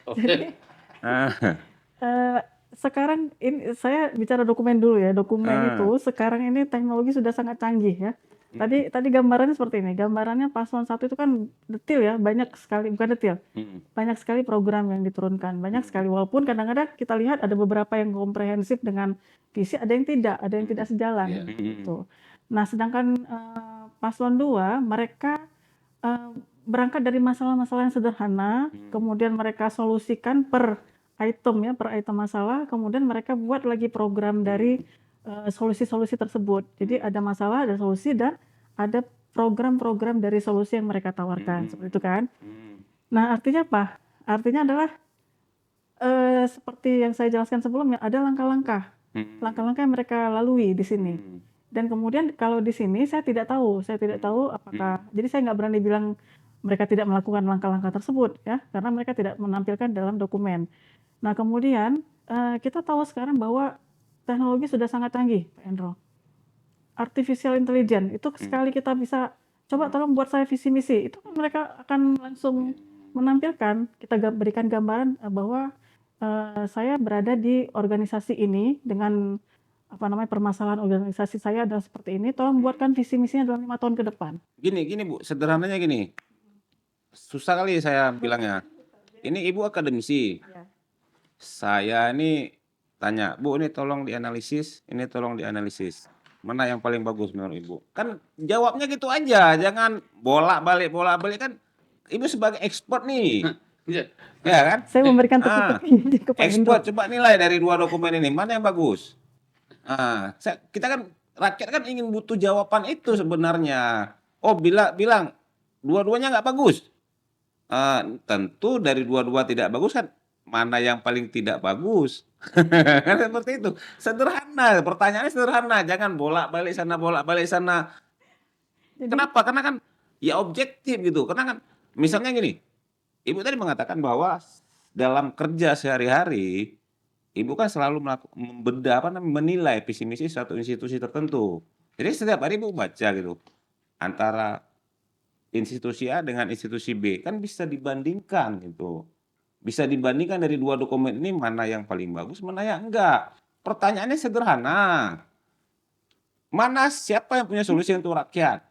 Sekarang ini saya bicara dokumen dulu ya. Dokumen itu sekarang ini teknologi sudah sangat canggih ya. Tadi gambarannya seperti ini. Gambarannya paslon 1 itu kan detail ya, banyak sekali, bukan detail. Banyak sekali program yang diturunkan, banyak sekali, walaupun kadang-kadang kita lihat ada beberapa yang komprehensif dengan visi, ada yang tidak sejalan gitu. Nah, sedangkan paslon 2 mereka berangkat dari masalah-masalah yang sederhana, kemudian mereka solusikan per item masalah, kemudian mereka buat lagi program dari solusi-solusi tersebut. Jadi ada masalah, ada solusi, dan ada program-program dari solusi yang mereka tawarkan, seperti itu kan. Nah, artinya apa? Artinya adalah seperti yang saya jelaskan sebelumnya, ada langkah-langkah langkah-langkah yang mereka lalui di sini. Dan kemudian kalau di sini saya tidak tahu apakah, jadi saya nggak berani bilang mereka tidak melakukan langkah-langkah tersebut ya, karena mereka tidak menampilkan dalam dokumen. Nah kemudian kita tahu sekarang bahwa teknologi sudah sangat canggih, Pak Endro. Artificial intelligence itu sekali kita bisa coba tolong buat saya visi misi, itu kan mereka akan langsung menampilkan, kita berikan gambaran bahwa saya berada di organisasi ini dengan permasalahan organisasi saya adalah seperti ini, tolong buatkan visi misinya dalam 5 tahun ke depan. Gini Bu, sederhananya gini, susah kali saya bilangnya. Ini Ibu akademisi, saya ini tanya, Bu ini tolong dianalisis, ini tolong dianalisis. Mana yang paling bagus menurut Ibu? Kan jawabnya gitu aja, jangan bolak-balik kan. Ibu sebagai expert nih. Ya kan? Saya memberikan tepuk-tepuk ke Pak Endro. Expert, coba nilai dari 2 dokumen ini, mana yang bagus? Kita kan rakyat kan ingin butuh jawaban itu sebenarnya. Oh bilang dua-duanya nggak bagus. Tentu dari dua-dua tidak bagus kan mana yang paling tidak bagus. Kan seperti itu. Sederhana, pertanyaannya sederhana, jangan bolak-balik sana. Kenapa? Karena kan ya objektif gitu. Karena kan misalnya gini, Ibu tadi mengatakan bahwa dalam kerja sehari-hari Ibu kan selalu menilai visi misi suatu institusi tertentu. Jadi setiap hari Ibu baca gitu, antara institusi A dengan institusi B, kan bisa dibandingkan gitu. Bisa dibandingkan dari 2 dokumen ini mana yang paling bagus, mana yang enggak. Pertanyaannya sederhana. Siapa yang punya solusi untuk rakyat?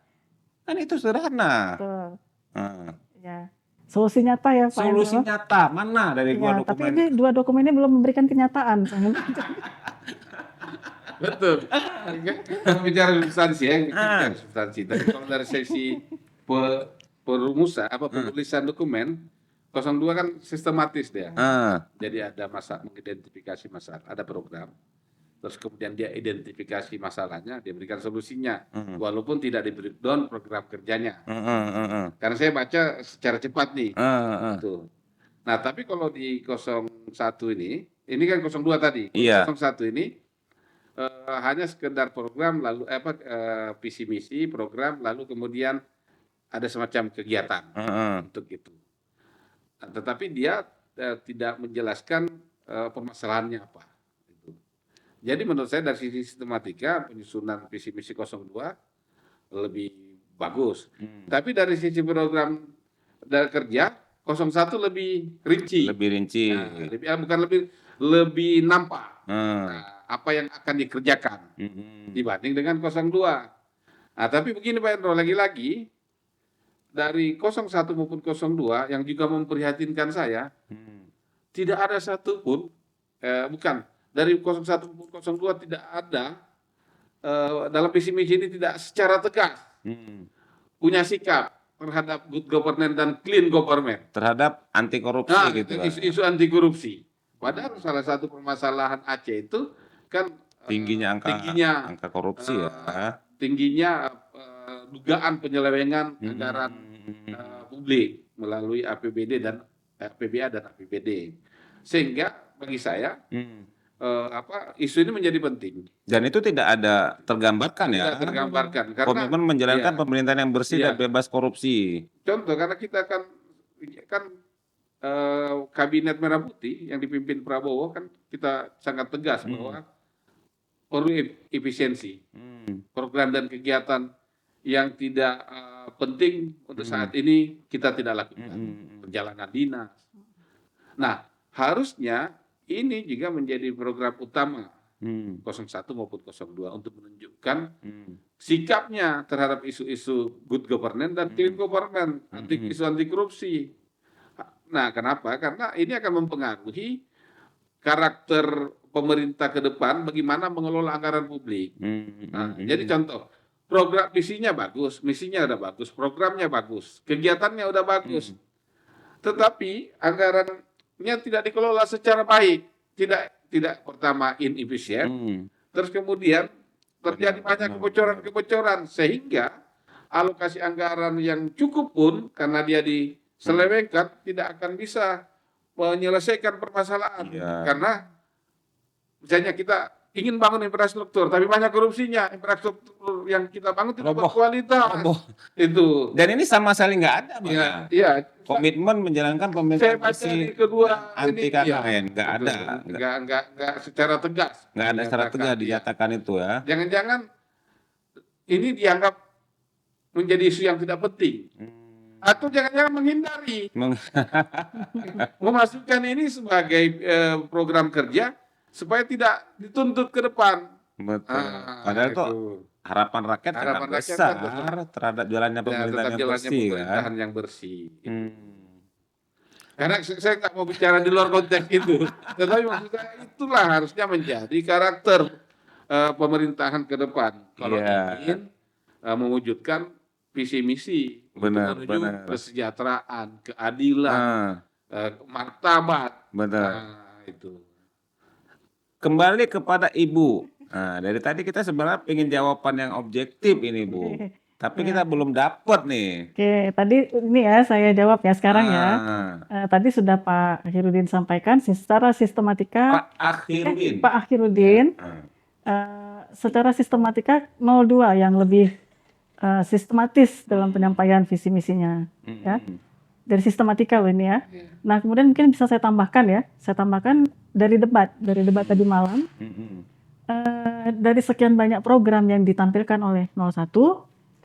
Kan itu sederhana. Betul. Ya. Solusi nyata ya Pak Endro. Solusi nyata, mana dari 2 dokumen? Tapi ini 2 dokumen ini belum memberikan kenyataan. Betul. Kita bicara substansi ya, bicara substansi. Tapi kalau dari sesi perumusan penulisan dokumen, 02 kan sistematis dia. Jadi ada mengidentifikasi masalah, ada program. Terus kemudian dia identifikasi masalahnya, dia berikan solusinya, walaupun tidak di breakdown program kerjanya. Karena saya baca secara cepat nih. Tuh. Nah, tapi kalau di 01 ini kan 02 tadi. 01 ini hanya sekedar program, lalu visi misi, program, lalu kemudian ada semacam kegiatan untuk itu. Nah, tetapi dia tidak menjelaskan permasalahannya apa. Jadi menurut saya dari sisi sistematika penyusunan visi misi 02 lebih bagus. Tapi dari sisi program dan kerja 01 lebih rinci. Nah, lebih nampak apa yang akan dikerjakan dibanding dengan 02. Nah, tapi begini Pak Endro, lagi-lagi dari 01 maupun 02 yang juga memprihatinkan saya, tidak ada satupun dari 01 maupun 02 tidak ada dalam visi misi ini tidak secara tegas punya sikap terhadap good governance dan clean government, terhadap anti korupsi gitu. Isu anti korupsi. Padahal salah satu permasalahan Aceh itu kan tingginya angka korupsi tingginya dugaan penyelewengan anggaran publik melalui APBD dan APBA dan APBD. Sehingga bagi saya isu ini menjadi penting. Dan itu tidak ada tergambarkan ya. Tidak tergambarkan karena komitmen menjalankan pemerintahan yang bersih dan bebas korupsi. Contoh karena kita kan kabinet merah putih yang dipimpin Prabowo kan kita sangat tegas bahwa perlu efisiensi. Program dan kegiatan yang tidak penting untuk saat ini kita tidak lakukan. Perjalanan dinas. Nah, harusnya ini juga menjadi program utama 01 maupun 02 untuk menunjukkan sikapnya terhadap isu-isu good governance dan clean government, isu anti korupsi. Nah, kenapa? Karena ini akan mempengaruhi karakter pemerintah ke depan bagaimana mengelola anggaran publik. Jadi contoh, program misinya bagus, misinya udah bagus, programnya bagus, kegiatannya udah bagus. Tetapi anggarannya tidak dikelola secara baik, tidak pertama inefisien, terus kemudian terjadi banyak kebocoran sehingga alokasi anggaran yang cukup pun karena dia diselewengkan tidak akan bisa menyelesaikan permasalahan. Karena misalnya kita ingin bangun infrastruktur, tapi banyak korupsinya. Infrastruktur yang kita bangun tidak Roboh. berkualitas. Roboh. Itu. Dan ini sama sekali nggak ada, Bang. Iya, iya. Komitmen menjalankan Saya pemerintahan baca bersih di kedua anti ini, KKN, nggak betul. ada. Nggak secara tegas. Nggak ada secara tegas Iya. dinyatakan itu ya. Jangan-jangan ini dianggap menjadi isu yang tidak penting. Atau jangan-jangan menghindari. Memasukkan ini sebagai program kerja supaya tidak dituntut ke depan. Betul. Padahal itu harapan rakyat sangat besar terhadap jalannya pemerintahan yang bersih kan. Pemerintahan yang bersih. Karena saya nggak mau bicara di luar konteks itu, tetapi maksud saya itulah harusnya menjadi karakter pemerintahan ke depan. Kalau ingin mewujudkan visi misi menuju kesejahteraan, keadilan, martabat. Itu. Kembali kepada Ibu. Nah, dari tadi kita sebenarnya ingin jawaban yang objektif ini, Bu. Tapi kita belum dapat nih. Oke, tadi ini ya saya jawab ya sekarang ya. Tadi sudah Pak Akhirudin sampaikan secara sistematika. Pak Akhirudin. Secara sistematika 02 yang lebih sistematis dalam penyampaian visi misinya, ya. Dari sistematika loh ini ya. Nah kemudian mungkin bisa saya tambahkan ya. Saya tambahkan dari debat tadi malam. Dari sekian banyak program yang ditampilkan oleh 01.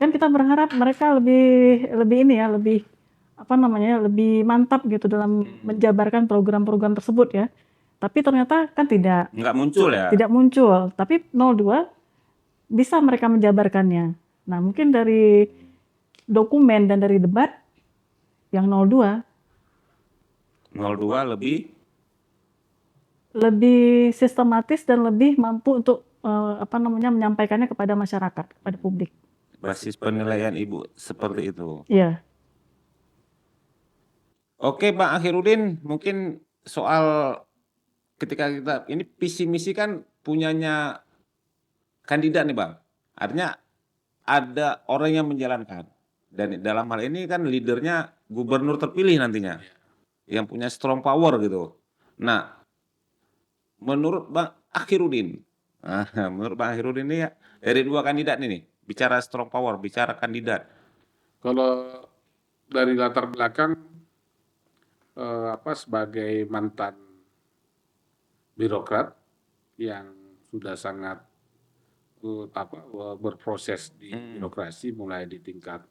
Kan kita berharap mereka lebih ini ya, lebih lebih mantap gitu dalam menjabarkan program-program tersebut ya. Tapi ternyata kan nggak muncul ya. Tidak muncul. Tapi 02 bisa mereka menjabarkannya. Nah mungkin dari dokumen dan dari debat yang 02 lebih sistematis dan lebih mampu untuk menyampaikannya kepada masyarakat, kepada publik. Basis penilaian Ibu seperti itu. Iya. Oke, Bang Akhirudin, mungkin soal ketika kita ini visi misi kan punyanya kandidat nih, Bang. Artinya ada orang yang menjalankan. Dan dalam hal ini kan leadernya gubernur terpilih nantinya. Yang punya strong power gitu. Nah, menurut Bang Akhirudin ini ya dari dua kandidat ini bicara strong power, bicara kandidat. Kalau dari latar belakang sebagai mantan birokrat yang sudah sangat berproses di birokrasi mulai di tingkat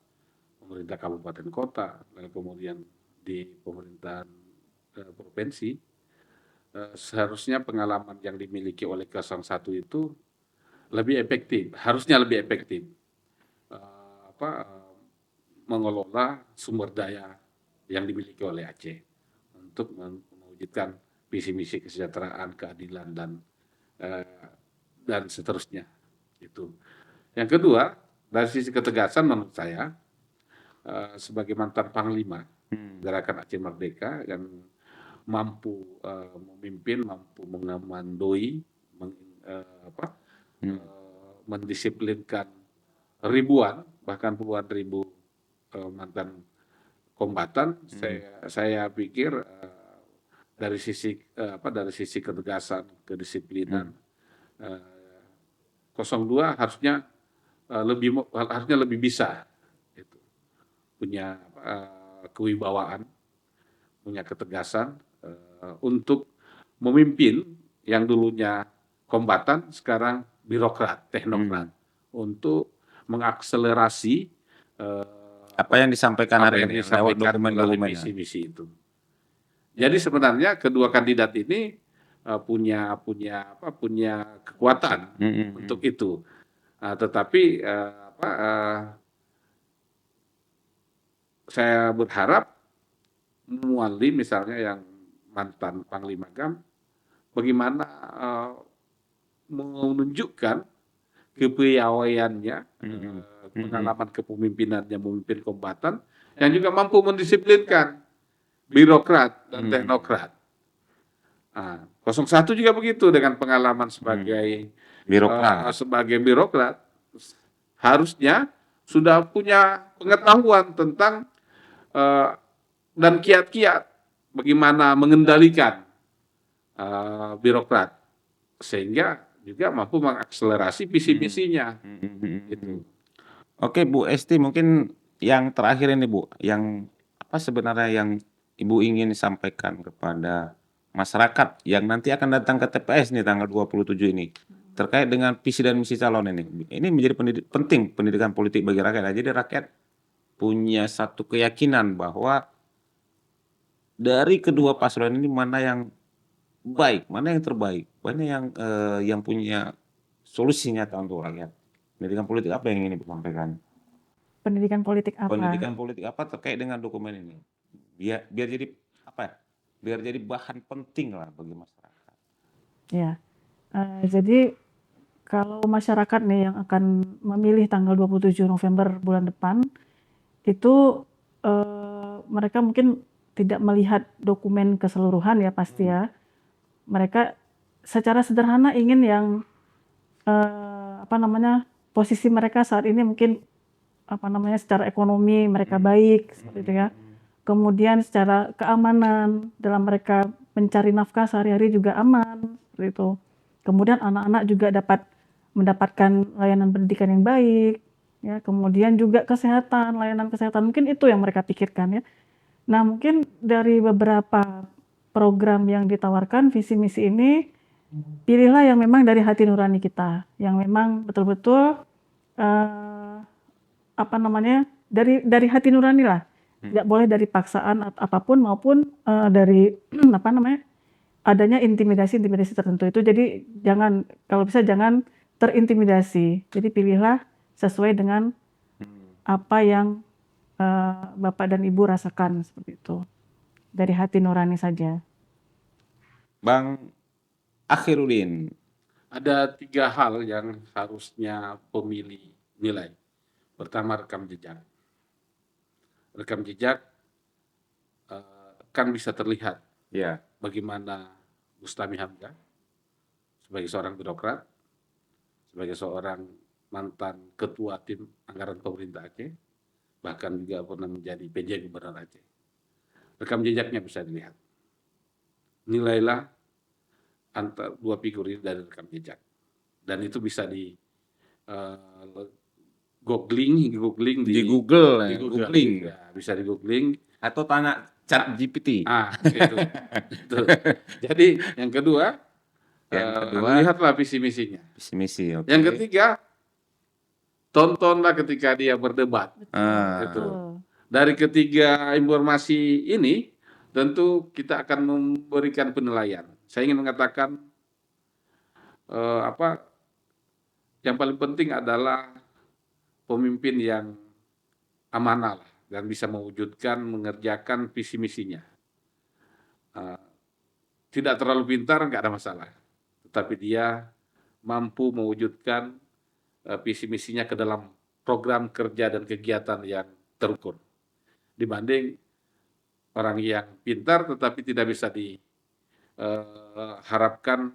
pemerintah kabupaten kota, lalu kemudian di pemerintahan provinsi, seharusnya pengalaman yang dimiliki oleh 01 itu lebih efektif, harusnya lebih efektif mengelola sumber daya yang dimiliki oleh Aceh untuk mewujudkan visi misi kesejahteraan, keadilan dan seterusnya. Itu. Yang kedua, dari sisi ketegasan menurut saya sebagai mantan Panglima Gerakan Aceh Merdeka yang mampu memimpin, mampu mengamandoi, mendisiplinkan ribuan bahkan puluhan ribu mantan kombatan. Saya pikir dari sisi ketegasan, kedisiplinan 02 harusnya lebih bisa gitu. Punya kewibawaan, punya ketegasan untuk memimpin yang dulunya kombatan sekarang birokrat, teknokrat, untuk mengakselerasi apa yang disampaikan hari ini lewat dokumen-dokumen visi-misi itu. Jadi sebenarnya kedua kandidat ini punya kekuatan untuk itu. Tetapi saya berharap Muali misalnya yang mantan Panglima GAM bagaimana menunjukkan kepiawaiannya, pengalaman kepemimpinannya memimpin kombatan yang juga mampu mendisiplinkan birokrat dan teknokrat. 01 juga begitu dengan pengalaman sebagai birokrat harusnya sudah punya pengetahuan tentang dan kiat-kiat bagaimana mengendalikan birokrat sehingga juga mampu mengakselerasi visi misinya. Itu. Oke Bu Esti, mungkin yang terakhir ini Bu, yang apa sebenarnya yang Ibu ingin sampaikan kepada masyarakat yang nanti akan datang ke TPS nih tanggal 27 ini terkait dengan visi dan misi calon ini. Ini menjadi penting pendidikan politik bagi rakyat. Nah, jadi rakyat punya satu keyakinan bahwa dari kedua paslon ini mana yang baik, mana yang terbaik, mana yang punya solusi nyata untuk rakyat. Pendidikan politik apa yang ingin Ibu sampaikan? Pendidikan politik apa? Pendidikan politik apa terkait dengan dokumen ini? Biar jadi apa ya? Biar jadi bahan penting lah bagi masyarakat. Ya, jadi kalau masyarakat nih yang akan memilih tanggal 27 November bulan depan, itu mereka mungkin tidak melihat dokumen keseluruhan ya pasti ya. Mereka secara sederhana ingin yang posisi mereka saat ini mungkin secara ekonomi mereka baik seperti itu ya. Kemudian secara keamanan dalam mereka mencari nafkah sehari-hari juga aman seperti itu. Kemudian anak-anak juga dapat mendapatkan layanan pendidikan yang baik ya. Kemudian juga kesehatan, layanan kesehatan, mungkin itu yang mereka pikirkan ya. Nah, mungkin dari beberapa program yang ditawarkan visi misi ini, pilihlah yang memang dari hati nurani kita, yang memang betul-betul dari hati nurani lah, nggak boleh dari paksaan apapun maupun dari adanya intimidasi tertentu itu. Jadi jangan, kalau bisa jangan terintimidasi. Jadi pilihlah sesuai dengan apa yang Bapak dan Ibu rasakan seperti itu, dari hati nurani saja. Bang Akhirudin. Ada 3 hal yang harusnya pemilih nilai. Pertama, rekam jejak. Rekam jejak kan bisa terlihat bagaimana Bustami Hamzah sebagai seorang birokrat, sebagai seorang mantan ketua tim anggaran pemerintah Aceh, bahkan juga pernah menjadi PJ Gubernur Aceh. Rekam jejaknya bisa dilihat. Nilailah antara 2 figur ini dari rekam jejak. Dan itu bisa di googling di Google. Ya, bisa di googling atau tanya Chat GPT. Itu. Jadi yang kedua, lihatlah visi misinya. Visi misi. Okay. Yang ketiga, tontonlah ketika dia berdebat. Itu. Dari ketiga informasi ini, tentu kita akan memberikan penilaian. Saya ingin mengatakan yang paling penting adalah pemimpin yang amanah dan bisa mewujudkan, mengerjakan visi misinya. Tidak terlalu pintar, nggak ada masalah. Tetapi dia mampu mewujudkan visi misinya ke dalam program kerja dan kegiatan yang terukur. Dibanding orang yang pintar tetapi tidak bisa diharapkan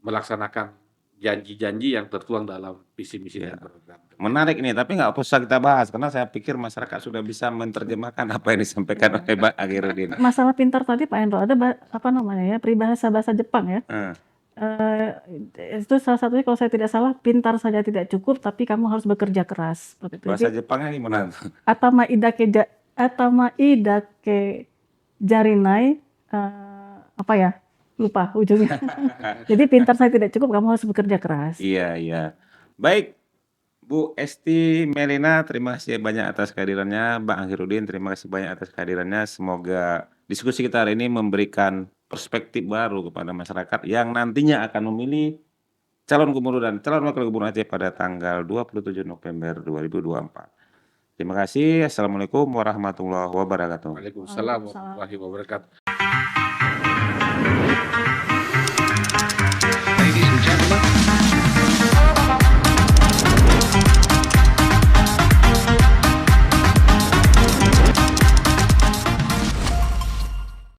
melaksanakan janji-janji yang tertuang dalam visi misi dan program. Menarik nih, tapi nggak usah kita bahas karena saya pikir masyarakat sudah bisa menerjemahkan apa yang disampaikan oleh Pak Akhirudin. Masalah pintar tadi Pak Hendro, ada peribahasa bahasa Jepang ya. Itu salah satunya kalau saya tidak salah, pintar saja tidak cukup tapi kamu harus bekerja keras. Bahasa Jepangnya gimana? Atama idake jarinai, lupa ujungnya. Jadi pintar saya tidak cukup, kamu harus bekerja keras. Iya. Baik, Bu Esti Melina, terima kasih banyak atas kehadirannya. Bang Akhirudin, terima kasih banyak atas kehadirannya. Semoga diskusi kita hari ini memberikan perspektif baru kepada masyarakat yang nantinya akan memilih calon gubernur dan calon wakil gubernur Aceh pada tanggal 27 November 2024. Terima kasih. Assalamualaikum warahmatullahi wabarakatuh. Waalaikumsalam warahmatullahi wabarakatuh.